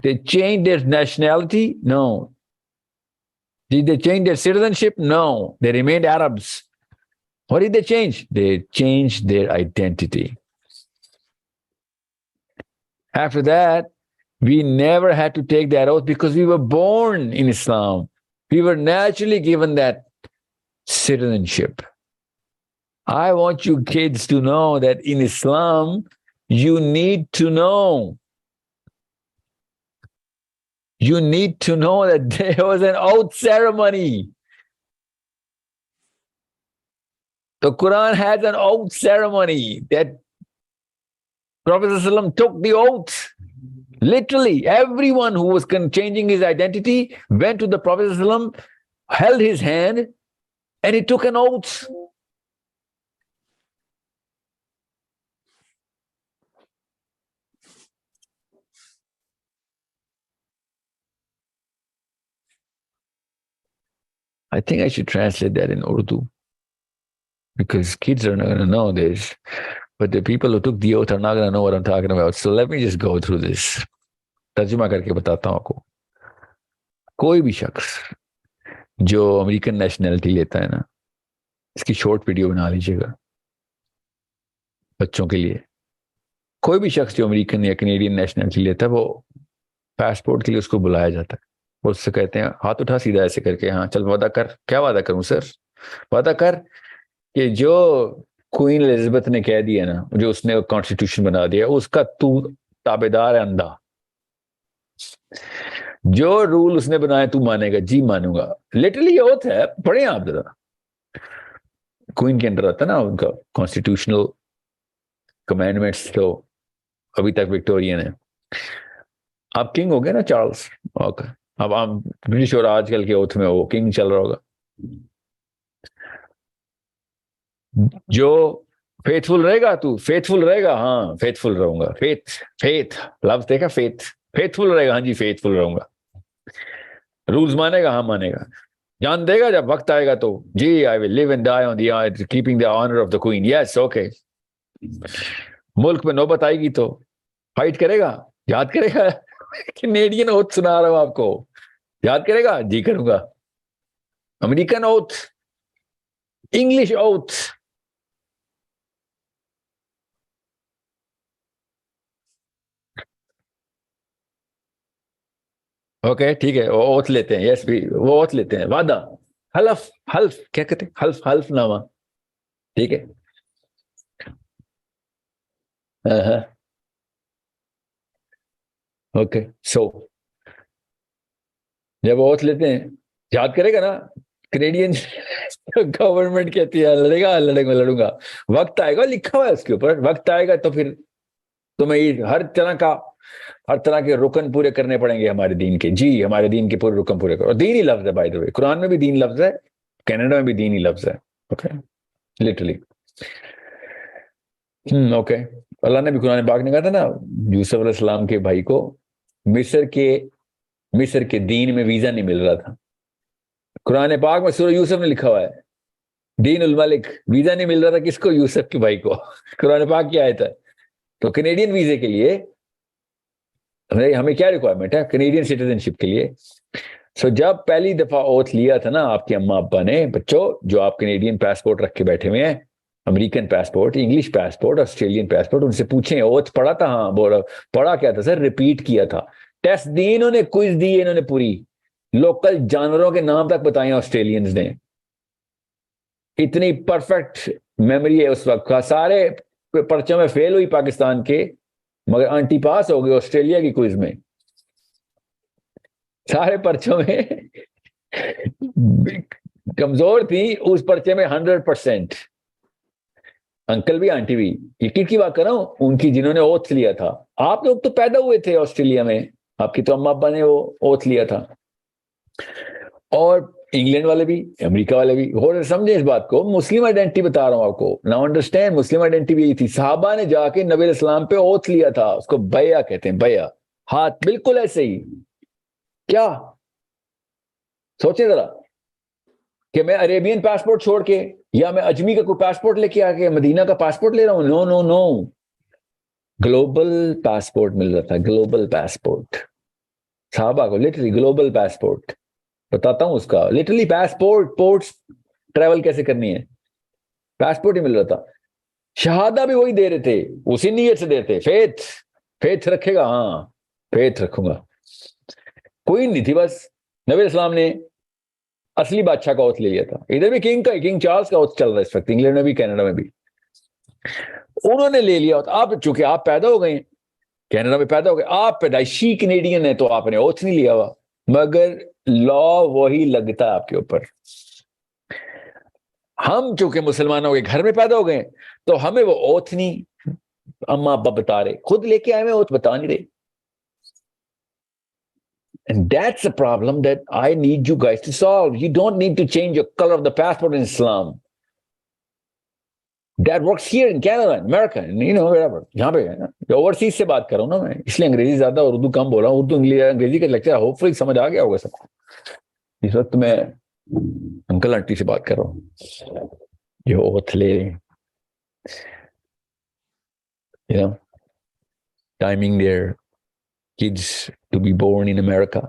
They changed their nationality? No. Did they change their citizenship? No. They remained Arabs. What did they change? They changed their identity. After that, we never had to take that oath because we were born in Islam. We were naturally given that citizenship. I want you kids to know that in Islam, you need to know. You need to know that there was an oath ceremony. The Quran has an oath ceremony that Prophet ﷺ took the oath. Literally, everyone who was changing his identity went to the Prophet ﷺ, held his hand, and he took an oath. I think I should translate that in Urdu because kids are not going to know this, but the people who took the oath are not going to know what I'm talking about. So let me just go through this. तर्जुमा करके बताता हूं आपको. कोई भी शख्स जो American nationality लेता है ना, इसकी शॉर्ट वीडियो बना लीजिएगा बच्चों के लिए. कोई भी शख्स जो अमेरिकन या कैनेडियन नेशनैलिटी लेता है, वो पासपोर्ट के लिए उसको बुलाया जाता है. वो उससे कहते हैं हाथ उठा सीधा ऐसे करके, हाँ चल वादा कर. क्या वादा करूं सर? वादा कर कि जो क्वीन एलिजाबेथ ने कह दिया ना, जो उसने कॉन्स्टिट्यूशन बना दिया, उसका तू ताबेदार है अंधा. जो रूल उसने बनाए तू मानेगा. जी मानूंगा. लिटरली ओथ है. पढ़े आप जरा. क्वीन के अंडर आता ना उनका कॉन्स्टिट्यूशनल कमांडमेंट्स, तो अभी तक विक्टोरियन है. आप किंग हो गए ना चार्ल्स. ओके. अब आप ब्रिटिश और आजकल के ओथ में वो किंग चल रहा होगा. जो फेथफुल रहेगा, तू फेथफुल रहेगा. हाँ फेथफुल रहूंगा. फेथ लफ्ज देखा, फेथफुल रहेगा. हाँ जी फेथफुल रहूंगा. रूल्स मानेगा. हाँ मानेगा. जान देगा जब वक्त आएगा तो. जी I will live and die on the keeping the honour of the queen. Yes okay. मुल्क में नौबत आएगी तो फाइट करेगा. याद करेगा. कैनेडियन ओथ सुना रहा हूं आपको. याद करेगा. जी करूंगा. American oath, English oath. Okay ठीक है. वो ओथ लेते हैं. यस वो ओथ लेते हैं. वादा, हल्फ. क्या कहते हैं? हल्फनामा. ठीक है. ओके. सो जब ओथ लेते हैं, याद करेगा ना. कैनेडियन गवर्नमेंट कहती है लड़ूंगा. वक्त आएगा, लिखा हुआ है उसके ऊपर. वक्त आएगा तो फिर तुम्हें हर तरह का ہر طرح کے رکن پورے کرنے پڑیں گے ہمارے دین کے. جی ہمارے دین کے پورے رکن پورے کرو. اور دین ہی لفظ ہے بائی دا وے, قرآن میں بھی دین لفظ ہے, کینیڈا میں بھی دین ہی لفظ ہے. Okay literally. اوکے. اللہ نے بھی قرآن پاک نے کہا تھا نا یوسف علیہ السلام کے بھائی کو, مصر کے دین میں ویزا نہیں مل رہا تھا. قرآن پاک میں سورہ یوسف میں لکھا ہوا ہے دین الملک, ویزا نہیں مل رہا تھا کس کو؟ یوسف کے بھائی کو. قرآن پاک کی آیت ہے. تو کینیڈین ویزے کے لیے ہمیں کیا ریکوائرمنٹ ہے؟ کینیڈین سٹیزن شپ کے لیے. سو جب پہلی دفعہ اوتھ لیا تھا نا آپ کے اماں ابا نے, بچوں جو آپ کینیڈین پاسپورٹ رکھ کے بیٹھے ہوئے ہیں, American passport, English passport, Australian passport, ان سے پوچھیں اوتھ پڑھا تھا؟ ہاں بولا. پڑھا کیا تھا سر؟ ریپیٹ کیا تھا. ٹیسٹ دی انہوں نے, کوئز دی انہوں نے پوری, لوکل جانوروں کے نام تک بتائے آسٹریلینز نے. اتنی پرفیکٹ میموری ہے اس وقت کا. سارے پرچوں میں فیل ہوئی پاکستان کے, مگر آنٹی پاس ہو گئی آسٹریلیا کی کوئز میں. سارے پرچوں میں کمزور تھی, اس پرچے میں 100%. انکل بھی آنٹی بھی, یقین کی بات کر رہا ہوں, ان کی جنہوں نے اوتھ لیا تھا. آپ لوگ تو پیدا ہوئے تھے آسٹریلیا میں, آپ کی تو اما ابا نے وہ اوتھ لیا تھا. اور انگلینڈ والے بھی, امریکہ والے بھی. اور سمجھیں اس بات کو, مسلم آئیڈینٹی بتا رہا ہوں آپ کو. ناؤ انڈرسٹینڈ, مسلم آئیڈینٹی بھی یہی تھی. صحابہ نے جا کے نبی علیہ السلام پہ اوتھ لیا تھا, اس کو بیعہ کہتے ہیں, بیعہ. ہاتھ بالکل ایسے ہی. کیا سوچیں ذرا کہ میں عربین پاسپورٹ چھوڑ کے یا میں اجمی کا کوئی پاسپورٹ لے کے آ کے مدینہ کا پاسپورٹ لے رہا ہوں. نو نو نو, گلوبل پاسپورٹ مل رہا تھا, گلوبل پاسپورٹ. صحابہ کو لٹرلی گلوبل پاسپورٹ بتاتا ہوں اس کا, لٹرلی پاسپورٹ, پورٹس ٹریول کیسے کرنی ہے, پاسپورٹ ہی مل رہا تھا. شہادہ بھی وہی دے رہے تھے, اسی نیت سے دیتے. فیتھ رکھے گا, ہاں فیتھ رکھوں گا. کوئی نہیں تھی, بس نبی علیہ السلام نے اصلی بادشاہ کا اوتھ لے لیا تھا. ادھر بھی کنگ کا, کنگ چارلز کا اوتھ چل رہا ہے اس وقت, انگلینڈ میں بھی کینیڈا میں بھی. انہوں نے لے لیا اوتھ. آپ چونکہ آپ پیدا ہو گئے ہیں کینیڈا میں, پیدا ہو گئے, آپ پیدائشی کینیڈین ہیں, تو آپ نے اوتھ نہیں لیا ہوا, مگر لا وہی لگتا ہے آپ کے اوپر. ہم چونکہ مسلمانوں کے گھر میں پیدا ہو گئے تو ہمیں وہ اوتھ نہیں اما ابا بتا رہے, خود لے کے آئے ہوئے اوتھ بتا نہیں رہے. And that's a problem that I need you guys to solve. You don't need to change your color of the passport in Islam. That works here in Canada, in America, wherever. یہاں پہ overseas سے بات کر رہا ہوں نا میں, اس لیے انگریزی زیادہ اور اردو کم بول رہا ہوں. اردو انگریزی کا لیکچر ہوپ فلی سمجھ آ گیا ہوگا سب کو. اس وقت میں انکل آنٹی سے بات کر رہا ہوں جو اوتھ لے timing their kids to be born in America.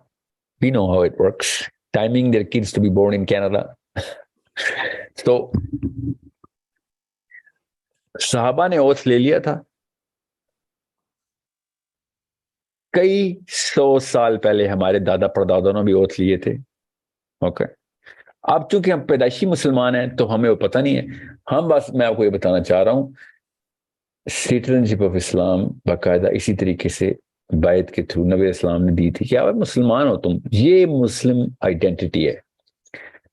We know how it works. Timing their kids to be born in Canada. So صحابہ نے اوتھ لے لیا تھا کئی 100 سال پہلے. ہمارے دادا پردادا نے بھی اوتھ لیے تھے. اوکے, اب چونکہ ہم پیدائشی مسلمان ہیں تو ہمیں وہ پتہ نہیں ہے. ہم بس میں آپ کو یہ بتانا چاہ رہا ہوں, سٹیزن شپ آف اسلام باقاعدہ اسی طریقے سے بیعت کے تھرو نبی اسلام نے دی تھی کہ آپ مسلمان ہو تم. یہ مسلم آئیڈینٹی ہے.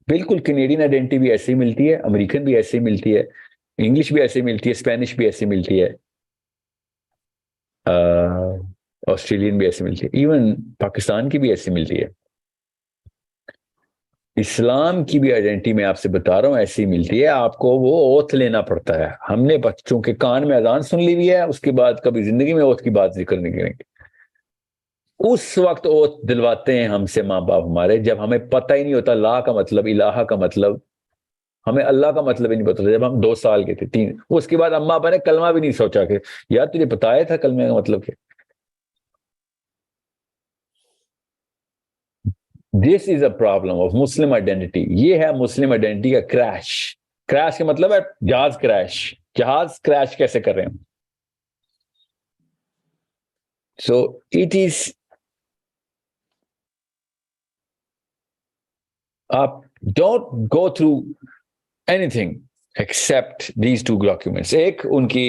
بالکل کینیڈین آئیڈینٹی بھی ایسے ہی ملتی ہے, امریکن بھی ایسے ہی ملتی ہے, انگلش بھی ایسے ہی ملتی ہے, اسپینش بھی ایسے ملتی ہے, آسٹریلین بھی ایسے ملتی ہے, ایون پاکستان کی بھی ایسے ملتی ہے. اسلام کی بھی آئیڈینٹی میں آپ سے بتا رہا ہوں ایسی ملتی ہے. آپ کو وہ اوتھ لینا پڑتا ہے. ہم نے بچوں کے کان میں اذان سن لی ہوئی ہے, اس کے بعد کبھی زندگی میں اوتھ کی بات ذکر نہیں کریں گے. اس وقت اوتھ دلواتے ہیں ہم سے ماں باپ ہمارے, جب ہمیں پتہ ہی نہیں ہوتا لا کا مطلب, الہ کا مطلب. ہمیں اللہ کا مطلب ہی نہیں پتا, جب ہم 2 سال کے تھے 3. اس کے بعد اما ابا نے کلمہ بھی نہیں سوچا کہ یار تجھے بتایا تھا کلمے کا مطلب کیا. This is a problem of Muslim identity. یہ ہے مسلم آئیڈینٹی کا کریش. کریش کا مطلب ہے جہاز کریش. جہاز کریش کیسے کر رہے ہیں. So it is, don't go through anything except these 2 documents. ایک ان کی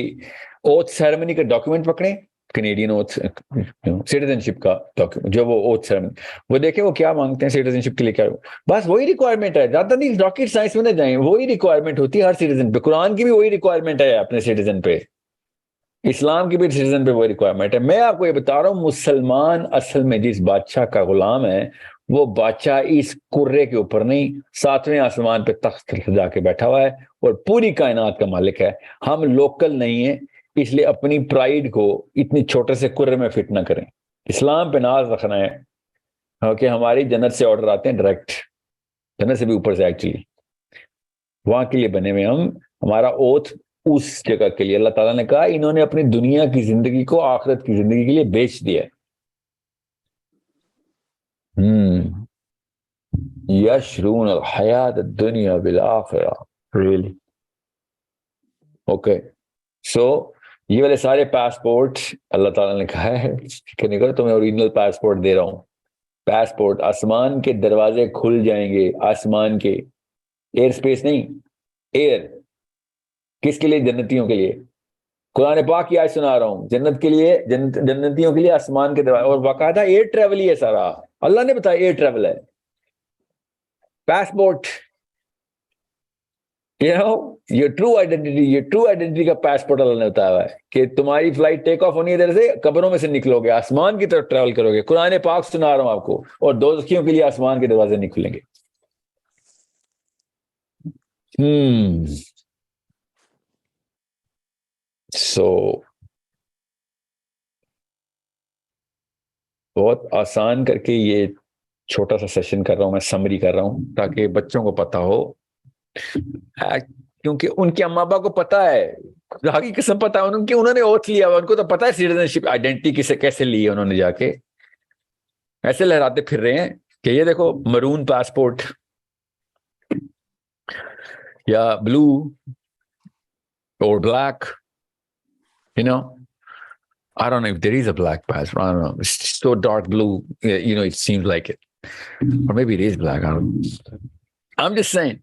اوتھ سیریمنی کا ڈاکیومنٹ پکڑیں, کینیڈین اوتھ سٹیزن شپ کا ڈاکیومنٹ, جو وہ اوتھ سیریمنی وہ دیکھیں وہ کیا مانگتے ہیں سٹیزن شپ کے لیے. کیا بس وہی ریکوائرمنٹ ہے, زیادہ نہیں راکٹ سائنس میں نہ جائیں. وہی ریکوائرمنٹ ہوتی ہے ہر سٹیزن پہ. قرآن کی بھی وہی ریکوائرمنٹ ہے اپنے سٹیزن پہ. اسلام کی بھی سٹیزن پہ وہ ریکوائرمنٹ ہے. میں آپ کو یہ بتا رہا ہوں مسلمان اصل میں جس بادشاہ کا غلام ہے وہ بادشاہ اس کرے کے اوپر نہیں 7ویں آسمان پہ تخت سجا کے بیٹھا ہوا ہے اور پوری کائنات کا مالک ہے. ہم لوکل نہیں ہیں, اس لیے اپنی پرائیڈ کو اتنی چھوٹے سے کرے میں فٹ نہ کریں. اسلام پہ ناز رکھنا ہے کہ ہماری جنت سے آرڈر آتے ہیں ڈائریکٹ, جنت سے بھی اوپر سے ایکچولی, وہاں کے لیے بنے ہوئے ہم. ہمارا اوتھ اس جگہ کے لیے, اللہ تعالیٰ نے کہا انہوں نے اپنی دنیا کی زندگی کو آخرت کی زندگی کے لیے بیچ دیا. یشرون الحیات الدنیا بالآخرہ. Really okay. سو یہ والے سارے پاسپورٹ اللہ تعالیٰ نے کہا ہے کہ نہیں کرو, تمہیں اوریجنل پاسپورٹ دے رہا ہوں. پاسپورٹ, آسمان کے دروازے کھل جائیں گے, آسمان کے, ایئر سپیس نہیں, ایئر. کس کے لیے؟ جنتیوں کے لیے. قرآن پاک کی آیت سنا رہا ہوں, جنت کے لیے, جنتیوں کے لیے آسمان کے دروازے, اور باقاعدہ ایئر ٹریول ہی ہے سارا. اللہ نے بتایا ایئر ٹریول ہے. پاسپورٹ, یہ ٹرو آئیڈینٹی کا پاسپورٹ اللہ نے بتایا ہے کہ تمہاری فلائٹ ٹیک آف ہونی ہے ادھر سے, قبروں میں سے نکلو گے, آسمان کی طرف ٹریول کرو گے. قرآن پاک سنا رہا ہوں آپ کو. اور دوزخیوں کے لیے آسمان کے دروازے نہیں کھلیں گے. سو بہت آسان کر کے یہ چھوٹا سا سیشن کر رہا ہوں میں, سمری کر رہا ہوں تاکہ بچوں کو پتا ہو, کیونکہ ان کے اما ابا کو پتا ہے, خدا کی قسم پتا ہے انہوں نے اوتھ لیا ہوا, ان کو تو پتا ہے سٹیزن شپ آئیڈینٹی کیسے لی ہے انہوں نے. جا کے ایسے لہراتے پھر رہے ہیں کہ یہ دیکھو مرون پاسپورٹ یا بلو اور black, I don't know if there is a black passport. I don't know. It's so dark blue. It seems like it. Or maybe it is black. I don't know. I'm just saying.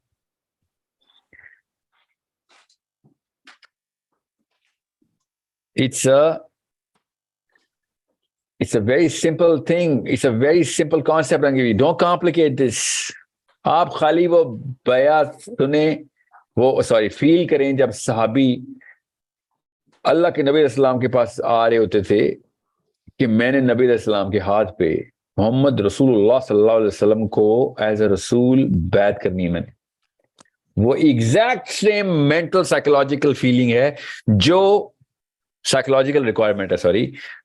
It's a very simple thing. It's a very simple concept. Don't complicate this. آپ خالی وہ بیات سنیں, فیل کریں جب صحابی اللہ کے نبی علیہ السلام کے پاس آ رہے ہوتے تھے کہ میں نے نبی علیہ السلام کے ہاتھ پہ محمد رسول اللہ صلی اللہ علیہ وسلم کو ایز اے رسول بیعت کرنی ہے. میں نے وہ exact same mental psychological feeling ہے جو سائیکولوجیکل ریکوائرمنٹ ہے.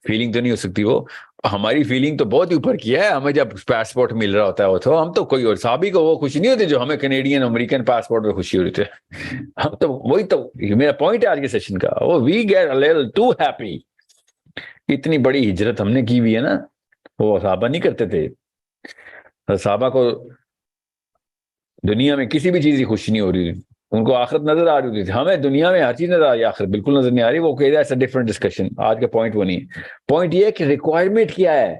فیلنگ تو نہیں ہو سکتی, وہ ہماری فیلنگ تو بہت ہی اوپر کی ہے. ہمیں جب پاسپورٹ مل رہا ہوتا ہے وہ تو ہم تو کوئی اور صحابی کو وہ خوشی نہیں ہوتی جو ہمیں کینیڈین امریکن پاسپورٹ پہ خوشی ہو رہی تھی. ہم تو وہی تو میرا پوائنٹ ہے آج کے سیشن کا, وہ we get a little too happy. اتنی بڑی ہجرت ہم نے کی ہوئی ہے نا, وہ صحابہ نہیں کرتے تھے. صحابہ کو دنیا میں کسی بھی چیز کی خوشی نہیں ہو رہی تھی, ان کو آخرت نظر آ رہی تھی. ہمیں دنیا میں ہر چیز نظر آ رہی ہے, آخرت بالکل نظر نہیں آ رہی. وہ کہہ رہا ہے ڈفرنٹ ڈسکشن, آج کا پوائنٹ وہ نہیں ہے. پوائنٹ یہ ہے کہ ریکوائرمنٹ کیا ہے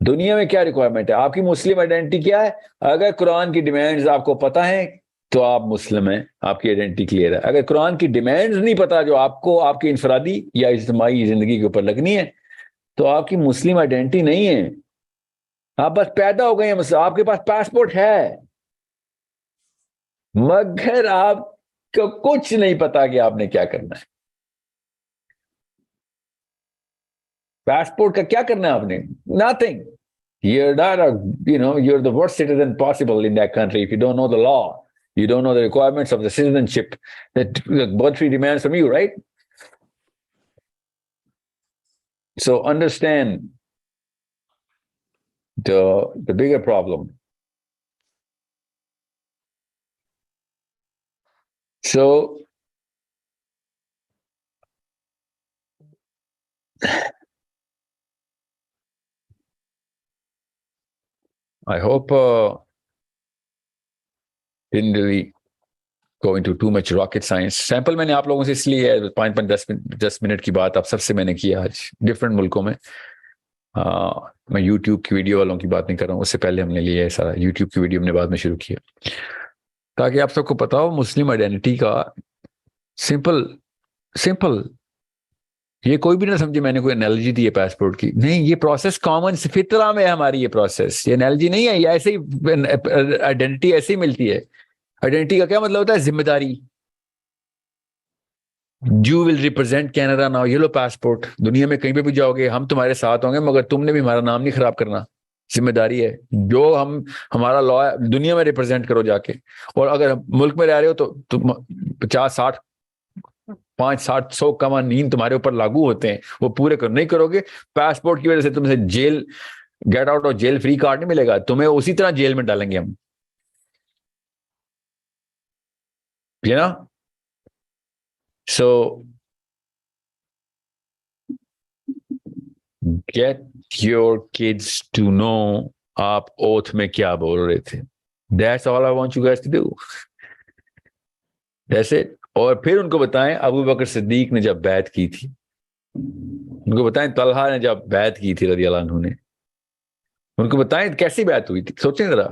دنیا میں, کیا ریکوائرمنٹ ہے آپ کی. مسلم آئیڈینٹی کیا ہے؟ اگر قرآن کی ڈیمانڈز آپ کو پتہ ہیں تو آپ مسلم ہیں, آپ کی آئیڈینٹی کلیئر ہے. اگر قرآن کی ڈیمانڈز نہیں پتہ جو آپ کو آپ کی انفرادی یا اجتماعی زندگی کے اوپر لگنی ہے تو آپ کی مسلم آئیڈینٹی نہیں ہے. آپ بس پیدا ہو گئے ہیں, آپ کے پاس پاسپورٹ ہے مگر آپ کو کچھ نہیں پتا کہ آپ نے کیا کرنا ہے. پاسپورٹ کا کیا کرنا ہے آپ نے؟ Nothing. You're not you're the worst citizen possible in that country if you don't know the law. You don't know the requirements of the citizenship that the country demands from you, right? So understand the bigger problem. So I hope didn't really go into too much rocket science. Sample میں نے آپ لوگوں سے اس لیے 5-10 minute کی بات آپ سب سے میں نے کی آج ڈفرینٹ ملکوں میں. میں یوٹیوب کی ویڈیو والوں کی بات نہیں کر رہا ہوں, اس سے پہلے ہم نے لیا ہے سارا. یوٹیوب کی ویڈیو ہم نے بعد میں شروع کیا تاکہ آپ سب کو پتا ہو مسلم آئیڈینٹی کا سمپل. یہ کوئی بھی نہ سمجھے میں نے کوئی انالوجی دی ہے پاسپورٹ کی, نہیں. یہ پروسیس کامن فطرہ میں ہے ہماری, یہ پروسیس, یہ انالوجی نہیں ہے. یہ ایسے ہی آئیڈینٹی ایسے ہی ملتی ہے. آئیڈینٹی کا کیا مطلب ہوتا ہے؟ ذمہ داری. You will represent Canada now. یہ لو پاسپورٹ, دنیا میں کہیں پہ بھی جاؤ گے ہم تمہارے ساتھ ہوں گے, مگر تم نے بھی ہمارا نام نہیں خراب کرنا, ذمہ داری ہے. جو ہمارا لا ہے دنیا میں ریپرزینٹ کرو جا کے, اور اگر ملک میں رہ رہے ہو تو تم 50-60 500-100 قوانین تمہارے اوپر لاگو ہوتے ہیں, وہ پورے نہیں کرو گے, پاسپورٹ کی وجہ سے تم سے جیل گیٹ آؤٹ اور جیل فری کارڈ نہیں ملے گا, تمہیں اسی طرح جیل میں ڈالیں گے ہم. یہ نا, so get your kids to know آپ اوتھ میں کیا بول رہے تھے. That's all I want you guys to do. That's it. اور پھر ان کو بتائیں ابو بکر صدیق نے جب بیعت کی تھی, ان کو بتائیں طلحہ نے جب بیعت کی تھی رضی اللہ عنہ نے, ان کو بتائیں کیسی بیعت ہوئی تھی. سوچیں ذرا,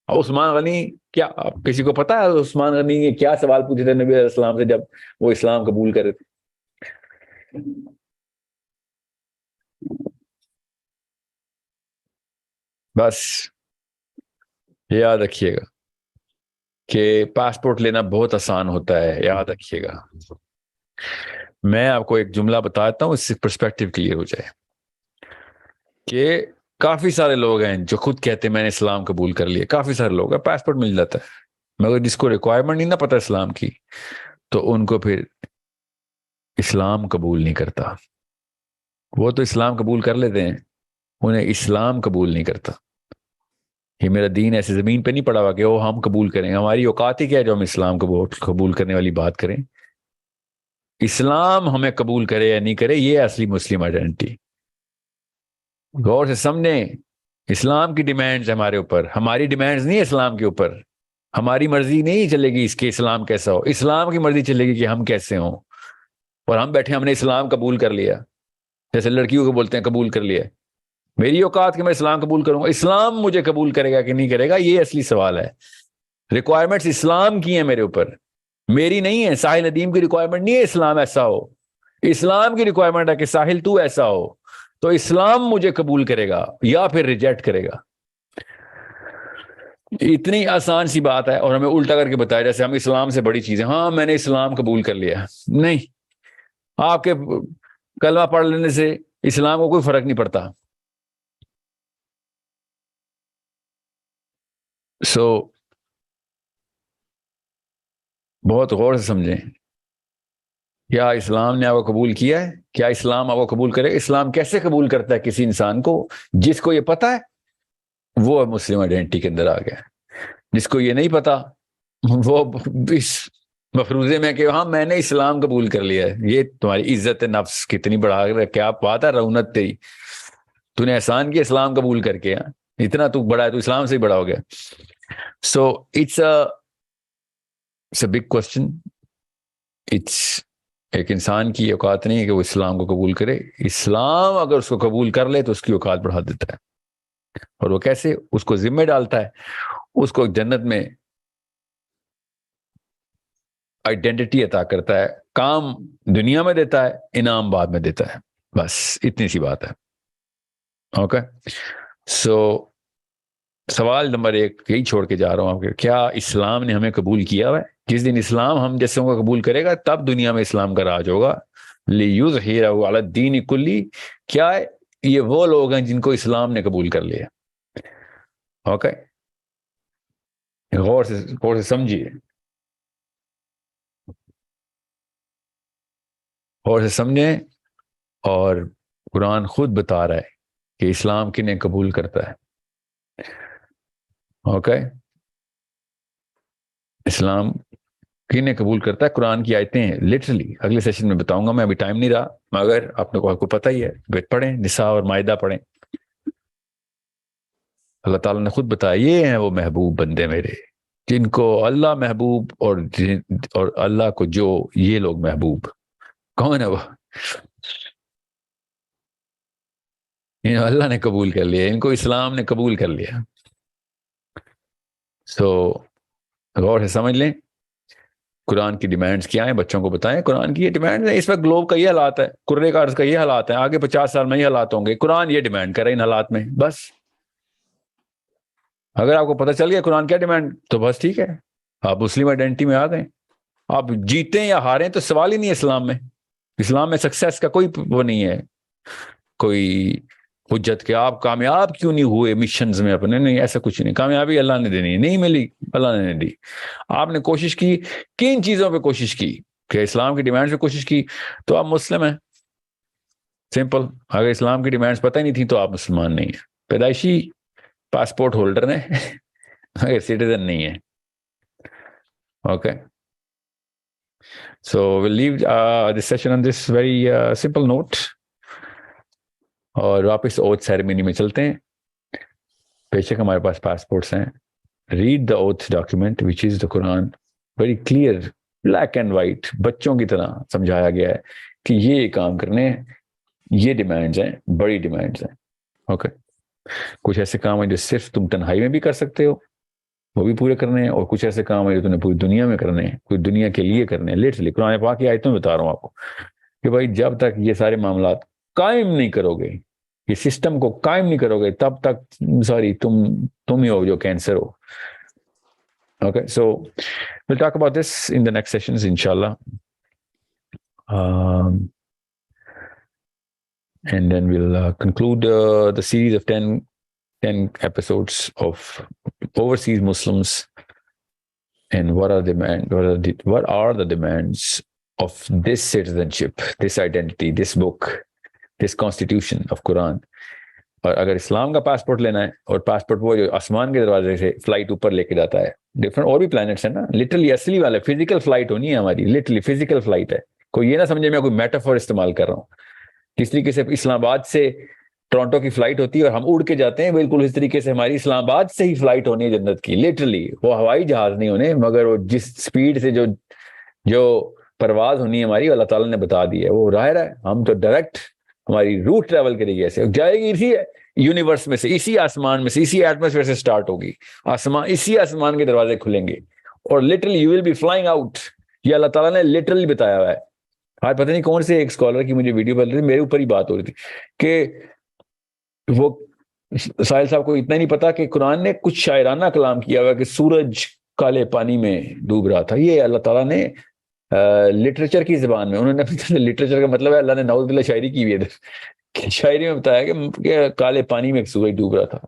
عثمان غنی, کیا کسی کو پتا ہے عثمان غنی نے کیا سوال پوچھے تھے نبی علیہ السلام سے جب وہ اسلام قبول کر رہے تھے؟ بس یاد رکھیے گا کہ پاسپورٹ لینا بہت آسان ہوتا ہے, یاد رکھیے گا. میں آپ کو ایک جملہ بتاتا ہوں, اس سے پرسپیکٹیو کلیئر ہو جائے کہ کافی سارے لوگ ہیں جو خود کہتے ہیں میں نے اسلام قبول کر لیا, کافی سارے لوگ ہیں, پاسپورٹ مل جاتا ہے, مگر جس کو ریکوائرمنٹ نہیں نہ پتا اسلام کی, تو ان کو پھر اسلام قبول نہیں کرتا. وہ تو اسلام قبول کر لیتے ہیں, انہیں اسلام قبول نہیں کرتا. یہ میرا دین ایسے زمین پہ نہیں پڑا ہوا کہ وہ ہم قبول کریں, ہماری اوقات ہی کیا ہے جو ہم اسلام قبول کرنے والی بات کریں. اسلام ہمیں قبول کرے یا نہیں کرے, یہ اصلی مسلم آئیڈینٹی. غور سے سمجھیں, اسلام کی ڈیمانڈز ہمارے اوپر, ہماری ڈیمانڈز نہیں اسلام کے اوپر. ہماری مرضی نہیں چلے گی اس کے اسلام کیسا ہو, اسلام کی مرضی چلے گی کہ ہم کیسے ہوں. اور ہم بیٹھے ہم نے اسلام قبول کر لیا, جیسے لڑکیوں کو بولتے ہیں قبول کر لیا. میری اوقات کہ میں اسلام قبول کروں گا, اسلام مجھے قبول کرے گا کہ نہیں کرے گا, یہ اصلی سوال ہے. ریکوائرمنٹس اسلام کی ہیں میرے اوپر, میری نہیں ہے. ساحل ادیم کی ریکوائرمنٹ نہیں ہے اسلام ایسا ہو, اسلام کی ریکوائرمنٹ ہے کہ ساحل تو ایسا ہو. تو اسلام مجھے قبول کرے گا یا پھر ریجیکٹ کرے گا. اتنی آسان سی بات ہے, اور ہمیں الٹا کر کے بتایا جیسے ہم اسلام سے بڑی چیزیں, ہاں میں نے اسلام قبول کر لیا. نہیں, آپ کے کلمہ پڑھ لینے سے اسلام کو کوئی فرق نہیں پڑتا. سو بہت غور سے سمجھیں, کیا اسلام نے آپ کو قبول کیا ہے؟ کیا اسلام آپ کو قبول کرے؟ اسلام کیسے قبول کرتا ہے کسی انسان کو؟ جس کو یہ پتا ہے وہ مسلم آئیڈینٹی کے اندر آ گیا. جس کو یہ نہیں پتا وہ اس مفروضے میں کہ ہاں میں نے اسلام قبول کر لیا ہے. یہ تمہاری عزت نفس کتنی بڑھا کر, کیا بات ہے, رونت تیری, تو نے احسان کیا اسلام قبول کر کے, اتنا تو بڑا ہے, تو اسلام سے ہی بڑا ہو گیا. So it's a big question. It's ایک انسان کی اوقات نہیں ہے کہ وہ اسلام کو قبول کرے. اسلام اگر اس کو قبول کر لے تو اس کی اوقات بڑھا دیتا ہے. اور وہ کیسے؟ اس کو ذمہ ڈالتا ہے, اس کو جنت میں آئیڈینٹی عطا کرتا ہے, کام دنیا میں دیتا ہے, انعام بعد میں دیتا ہے. بس اتنی سی بات ہے. اوکے, سو سوال نمبر 1 یہی چھوڑ کے جا رہا ہوں آپ کے, کیا اسلام نے ہمیں قبول کیا ہے؟ جس دن اسلام ہم جیسے کو قبول کرے گا تب دنیا میں اسلام کا راج ہوگا. لِیُظْہِرَهُ عَلَى الدِّینِ کُلِّ, کیا ہے یہ وہ لوگ ہیں جن کو اسلام نے قبول کر لیا. اوکے, غور سے سمجھیے, غور سے سمجھیں. اور قرآن خود بتا رہا ہے کہ اسلام کنہیں قبول کرتا ہے. اوکے, اسلام کنہیں قبول کرتا ہے. قرآن کی آیتیں ہیں لٹرلی, اگلے سیشن میں بتاؤں گا, میں ابھی ٹائم نہیں رہا, مگر آپ کو پتہ ہی ہے, پڑھیں نساء اور مائدہ پڑھیں. اللہ تعالیٰ نے خود بتایا یہ ہیں وہ محبوب بندے میرے جن کو اللہ محبوب, اور اللہ کو جو یہ لوگ محبوب. کون ہے وہ؟ اللہ نے قبول کر لیا, ان کو اسلام نے قبول کر لیا. سو غور سے سمجھ لیں قرآن کی ڈیمانڈز کیا ہیں, بچوں کو بتائیں. قرآن کی یہ ڈیمانڈ ہے, اس وقت گلوب کا یہ حالات ہے, کرے کا عرض کا یہ حالات ہیں, آگے 50 سال میں یہ حالات ہوں گے. قرآن یہ ڈیمانڈ کر رہے ان حالات میں. بس اگر آپ کو پتہ چل گیا قرآن کیا ڈیمانڈ, تو بس ٹھیک ہے, آپ مسلم آئیڈینٹی میں آ گئے. آپ جیتے یا ہاریں تو سوال ہی نہیں ہے اسلام میں. اسلام میں سکسیس کا کوئی وہ نہیں ہے, کوئی حجت کہ آپ کامیاب کیوں نہیں ہوئے مشنز میں اپنے, نہیں, ایسا کچھ نہیں. کامیابی اللہ نے دینی, نہیں ملی اللہ نے نہیں دی. آپ نے کوشش کی, کن چیزوں پہ کوشش کی, کہ اسلام کی ڈیمانڈ پہ کوشش کی تو آپ مسلم ہیں, سمپل. اگر اسلام کی ڈیمانڈز پتہ ہی نہیں تھی تو آپ مسلمان نہیں ہیں, پیدائشی پاسپورٹ ہولڈر نے, اگر سٹیزن نہیں ہے. Okay, so we'll leave this session on this very simple note. اور واپس اوتھ سیریمنی میں چلتے ہیں. بے شک ہمارے پاس پاسپورٹس ہیں. Read the oath document which is the Quran, very clear, black and white, بچوں کی طرح سمجھایا گیا ہے کہ یہ کام کرنے ہیں, یہ ڈیمانڈز ہیں, بڑی ڈیمانڈز ہیں. اوکے, کچھ ایسے کام ہیں جو صرف تم تنہائی میں بھی کر سکتے ہو, وہ بھی پورے کرنے ہیں, اور کچھ ایسے کام ہیں جو تم نے پوری دنیا میں کرنے ہیں, پوری دنیا کے لیے کرنے ہیں. لٹرلی قرآن پاک کی آیتوں میں بتا رہا ہوں آپ کو کہ بھائی جب تک یہ سارے معاملات قائم نہیں کرو گے, یہ سسٹم کو قائم نہیں کرو گے, تب تک سوری تم ہی ہو جو cancer who. Okay, so we'll talk about this in the next sessions inshallah, and then we'll conclude the series of 10 episodes of overseas Muslims and what are the demands of this citizenship, this identity, this book, this constitution of Quran. اور اگر اسلام کا passport لینا ہے, اور passport وہ جو آسمان کے دروازے سے فلائٹ اوپر لے کے جاتا ہے, ڈفرنٹ اور بھی پلانٹس ہیں نا, لٹرلی اصلی والا فزیکل فلائٹ ہونی ہے ہماری, لٹرلی فزیکل فلائٹ ہے. کوئی یہ نہ سمجھے میں کوئی میٹافور استعمال کر رہا ہوں. کس طریقے سے اسلام آباد سے ٹورانٹو کی فلائٹ ہوتی ہے اور ہم اڑ کے جاتے ہیں, بالکل اس طریقے سے ہماری اسلام آباد سے ہی فلائٹ ہونی ہے جنت کی. لٹرلی وہ ہوائی جہاز نہیں ہونے, مگر وہ جس سپیڈ سے جو پرواز ہونی ہے ہماری, اللہ تعالیٰ نے بتا دی ہے. وہ ظاہر ہے ہم تو ڈائریکٹ ہماری روٹ ٹریول کرے گی, ایسے جائے گی اسی یونیورس میں سے, اسی آسمان میں سے, اسی ایٹماسفیئر سے سٹارٹ ہوگی. اسی آسمان کے دروازے کھلیں گے, اور literally you will be flying out. یہ اللہ تعالیٰ نے لٹرلی بتایا ہوا ہے. آج پتہ نہیں کون سے ایک اسکالر کی مجھے ویڈیو بن رہی تھی, میرے اوپر ہی بات ہو رہی تھی کہ وہ ساحل صاحب کو اتنا نہیں پتا کہ قرآن نے کچھ شاعرانہ کلام کیا ہوا کہ سورج کالے پانی میں ڈوب رہا تھا. یہ اللہ تعالیٰ نے لٹریچر کی زبان میں, انہوں نے لٹریچر کا مطلب ہے اللہ نے نعوذ باللہ شاعری کی ہوئی ہے, کہ شاعری میں بتایا کہ کالے پانی میں ایک سورج ڈوب رہا تھا.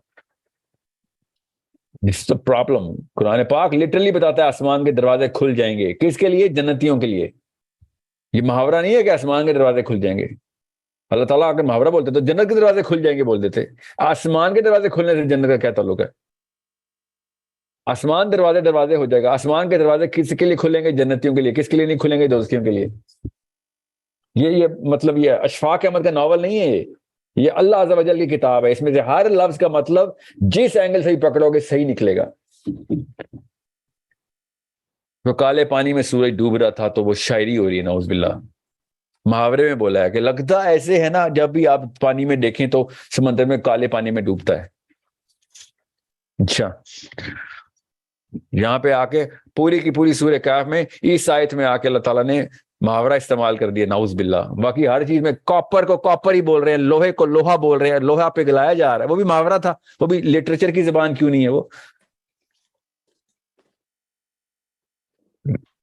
This is the problem. قرآن پاک لٹرلی بتاتا ہے آسمان کے دروازے کھل جائیں گے. کس کے لیے؟ جنتیوں کے لیے. یہ محاورہ نہیں ہے کہ آسمان کے دروازے کھل جائیں گے. اللہ تعالیٰ اگر محاورہ بولتے تو جنت کے دروازے کھل جائیں گے بول دیتے. آسمان کے دروازے کھلنے سے جنت کا کیا تعلق ہے؟ آسمان دروازے ہو جائے گا. آسمان کے دروازے کس کے لیے کھلیں گے؟ جنتیوں کے لیے. کس کے لیے نہیں کھلیں گے؟ دوستیوں کے لیے. یہ مطلب یہ اشفاق احمد کا ناول نہیں ہے, یہ اللہ عز و جل کی کتاب ہے. اس میں سے ہر لفظ کا مطلب جس اینگل سے ہی پکڑو گے صحیح نکلے گا. وہ کالے پانی میں سورج ڈوب رہا تھا تو وہ شاعری ہو رہی ہے نعوذ باللہ. محاورے میں بولا ہے کہ لگتا ایسے ہے نا, جب بھی آپ پانی میں دیکھیں تو سمندر میں کالے پانی میں ڈوبتا ہے. اچھا, یہاں پہ آ کے پوری کی پوری سورہ کہف میں اس آیت میں آ کے اللہ تعالیٰ نے محاورہ استعمال کر دیا نعوذ باللہ. باقی ہر چیز میں کاپر کو کاپر ہی بول رہے ہیں, لوہے کو لوہا بول رہے ہیں, لوہا پہ گلایا جا رہا ہے. وہ بھی محاورہ تھا, وہ بھی لٹریچر کی زبان کیوں نہیں ہے وہ.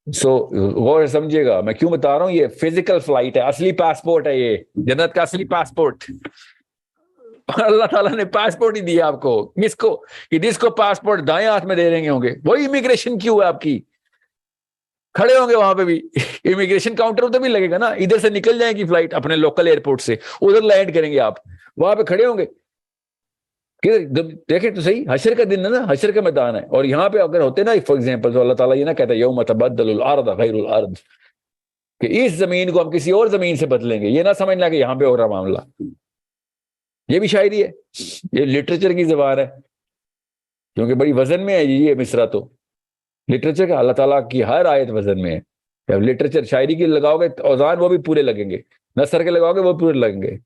سو غور سمجھے گا میں کیوں بتا رہا ہوں, یہ فزیکل فلائٹ ہے, اصلی پاسپورٹ ہے یہ, جنت کا اصلی پاسپورٹ. اللہ تعالیٰ نے پاسپورٹ ہی دیا آپ کو. کس کو؟ کہ جس کو پاسپورٹ دائیں ہاتھ میں دے رہے ہوں گے وہی امیگریشن کیوں ہے آپ کی. کھڑے ہوں گے وہاں پہ بھی, امیگریشن کاؤنٹر ادھر بھی لگے گا نا, ادھر سے نکل جائیں گی فلائٹ اپنے لوکل ایئرپورٹ سے, ادھر لینڈ کریں گے آپ, وہاں پہ کھڑے ہوں گے. دیکھیں تو صحیح, حشر کا دن ہے نا, حشر کا میدان ہے. اور یہاں پہ اگر ہوتے نا فار ایگزامپل, تو اللہ تعالیٰ یہ نہ کہتا یوم تبدل الارض غیر الارض, کہ اس زمین کو ہم کسی اور زمین سے بدلیں گے. یہ نہ سمجھنا کہ یہاں پہ ہو رہا معاملہ. یہ بھی شاعری ہے, یہ لٹریچر کی زبان ہے, کیونکہ بڑی وزن میں ہے یہ مصرع. تو لٹریچر کا اللہ تعالیٰ کی ہر آیت وزن میں ہے. جب لٹریچر شاعری کی لگاؤ گے اوزان وہ بھی پورے لگیں گے, نثر کے لگاؤ گے وہ پورے لگیں گے.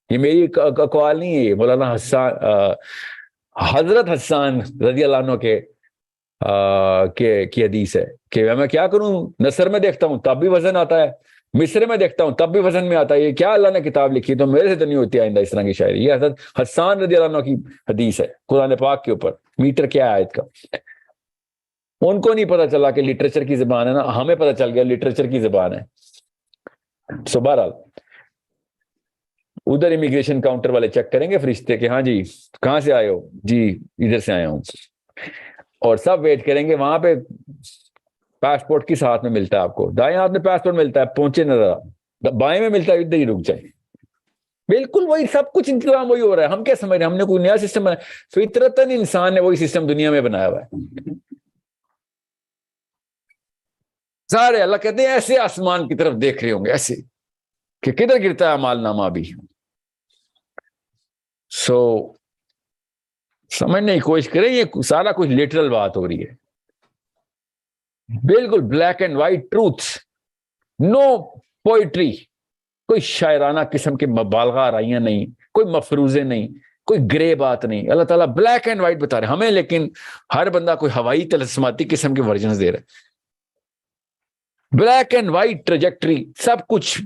یہ میری اقوال نہیں ہے, مولانا حسان حضرت حسان رضی اللہ عنہ کی حدیث ہے کہ میں کیا کروں, نثر میں دیکھتا ہوں تب بھی وزن آتا ہے, مصر میں دیکھتا ہوں تب بھی وزن میں آتا ہے. یہ کیا اللہ نے کتاب لکھی, تو میرے سے تو نہیں ہوتی آئندہ اس طرح کی شاعری. یہ حضرت حسان رضی اللہ عنہ کی حدیث ہے قرآن پاک کے اوپر. میٹر کیا ہے آیت کا. ان کو نہیں پتا چلا کہ لٹریچر کی زبان ہے نا, ہمیں پتا چل گیا لٹریچر کی زبان ہے. سو بہرحال ادھر امیگریشن کاؤنٹر والے چیک کریں گے فرشتے کہ ہاں جی کہاں سے آئے ہو, جی ادھر سے آیا ہوں, اور سب ویٹ کریں گے وہاں پہ. پاسپورٹ کس ہاتھ میں ملتا ہے آپ کو؟ دائیں ہاتھ میں پاسپورٹ ملتا ہے, پہنچے نہ بائیں میں ملتا ہے, ادھر ہی رک جائے. بالکل وہی سب کچھ انتظام وہی ہو رہا ہے. ہم کیا سمجھ رہے ہیں ہم نے کوئی نیا سسٹم بنایا؟ فطرتاً انسان نے وہی سسٹم دنیا میں بنایا ہوا ہے. سارے اللہ کہتے ہیں ایسے آسمان کی طرف دیکھ رہے ہوں گے ایسے کہ کدھر گرتا ہے اعمال نامہ بھی. سو سمجھنے کی کوشش کریں, یہ سارا کچھ لٹرل بات ہو رہی ہے, بالکل black and white truth, no poetry, کوئی شاعرانہ قسم کے مبالغہ آرائیاں نہیں, کوئی مفروضے نہیں, کوئی گرے بات نہیں. اللہ تعالیٰ بلیک اینڈ وائٹ بتا رہے ہمیں, لیکن ہر بندہ کوئی ہوائی طلسماتی قسم کے ورژنز دے رہا ہے. بلیک اینڈ وائٹ ٹریجیکٹری سب کچھ,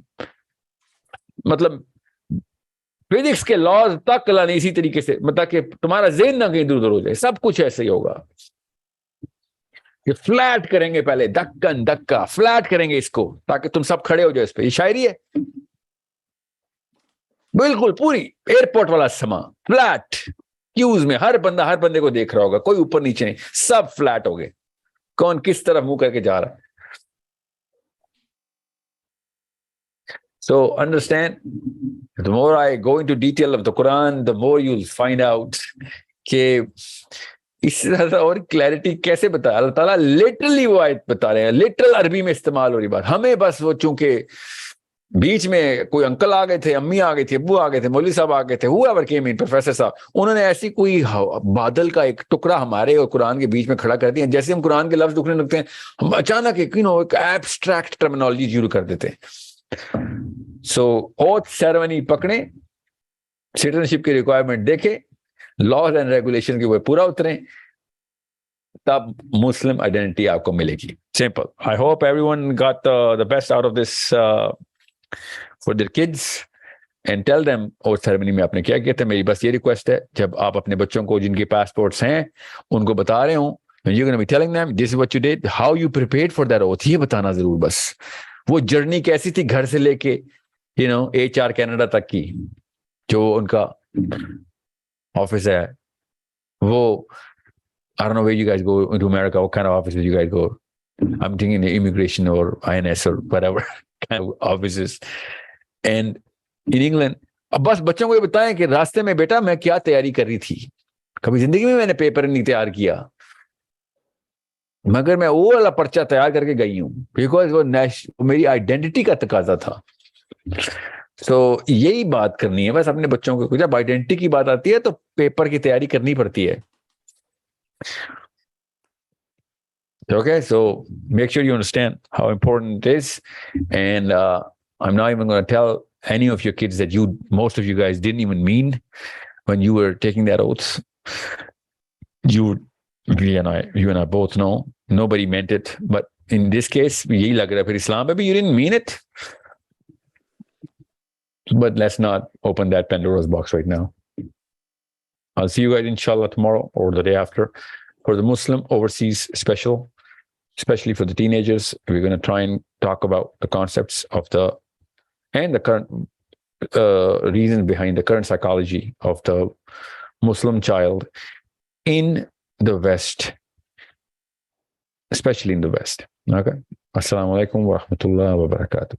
مطلب فزکس کے لاز تک اللہ نے اسی طریقے سے مطلب کہ تمہارا ذہن نہ کہیں دور دور ہو جائے, سب کچھ ایسے ہی ہوگا. کہ فلیٹ کریں گے پہلے, دکن دکا فلیٹ کریں گے اس کو تاکہ تم سب کھڑے ہو جائے اس پہ. یہ شاعری ہے بالکل پوری ایئرپورٹ والا سما فلیٹ کیوز میں, ہر بندے کو دیکھ رہا ہوگا, کوئی اوپر نیچے نہیں, سب فلیٹ ہو گئے, کون کس طرف منہ کر کے جا رہا ہے. So understand, the more I go into detail of the Quran, the more you'll find out کہ اس سے زیادہ اور کلیئرٹی کیسے بتا. اللہ تعالیٰ لٹرلی وہ آیت بتا رہے ہیں, لٹرل عربی میں استعمال ہو رہی بات. ہمیں بس وہ چونکہ بیچ میں کوئی انکل آ گئے تھے, امی آ گئی تھی, ابو آ گئے تھے, مولوی صاحب آ گئے تھے, whoever came in, پروفیسر صاحب, انہوں نے ایسی کوئی بادل کا ایک ٹکڑا ہمارے اور قرآن کے بیچ میں کھڑا کر دیا. جیسے ہم قرآن کے لفظ ڈھونڈنے لگتے ہیں, ہم اچانک ایک ایبسٹریکٹ ٹرمینالوجی شروع کر دیتے ہیں. سو اوتھ سیریمنی پکڑیں, سٹیزنشپ کی ریکوائرمنٹ دیکھیں, لاز اینڈ ریگولیشن کے اوپر پورا اتریں, تب مسلم آئیڈینٹی آپ کو ملے گی. Simple. I hope everyone got the best out of this for their kids, and tell them oath ceremony میں آپ نے کیا کیا تھا. میری بس یہ ریکویسٹ ہے, جب آپ اپنے بچوں کو جن کے پاسپورٹس ہیں ان کو بتا رہے ہوں, you're going to be telling them this is what you did, how you prepared for that oath, یہ بتانا ضرور. بس وہ جرنی کیسی تھی گھر سے لے کے HR کینیڈا تک کی, جو ان کا آفس ہے, وہ I don't know where you guys go into America, what kind of offices you guys go. I'm thinking immigration or INS or whatever kind of offices. And in England, اب بس بچوں کو یہ بتائیں کہ راستے میں بیٹا میں کیا تیاری کر رہی تھی, کبھی زندگی میں نے پیپر نہیں تیار کیا, مگر میں وہ والا پرچہ تیار کر کے گئی ہوں, بیکاز وہ میری آئیڈینٹی کا تقاضا تھا. سو یہی بات کرنی ہے بس اپنے بچوں کو. جب آئیڈینٹی کی بات آتی ہے تو پیپر کی تیاری کرنی پڑتی ہے. Okay, so make sure you understand how important it is, and I'm not even going to tell any of your kids that most of you guys didn't even mean when you were taking that oath. You and I both know nobody meant it, but in this case yahi lag raha hai phir Islam mein bhi you didn't mean it. But let's not open that Pandora's box right now. I'll see you guys inshallah tomorrow or the day after for the Muslim overseas special, especially for the teenagers. We're going to try and talk about the concepts of the current reasons behind the current psychology of the Muslim child in the West, especially in the West. Okay. Assalamu alaikum wa rahmatullahi wa barakatuh.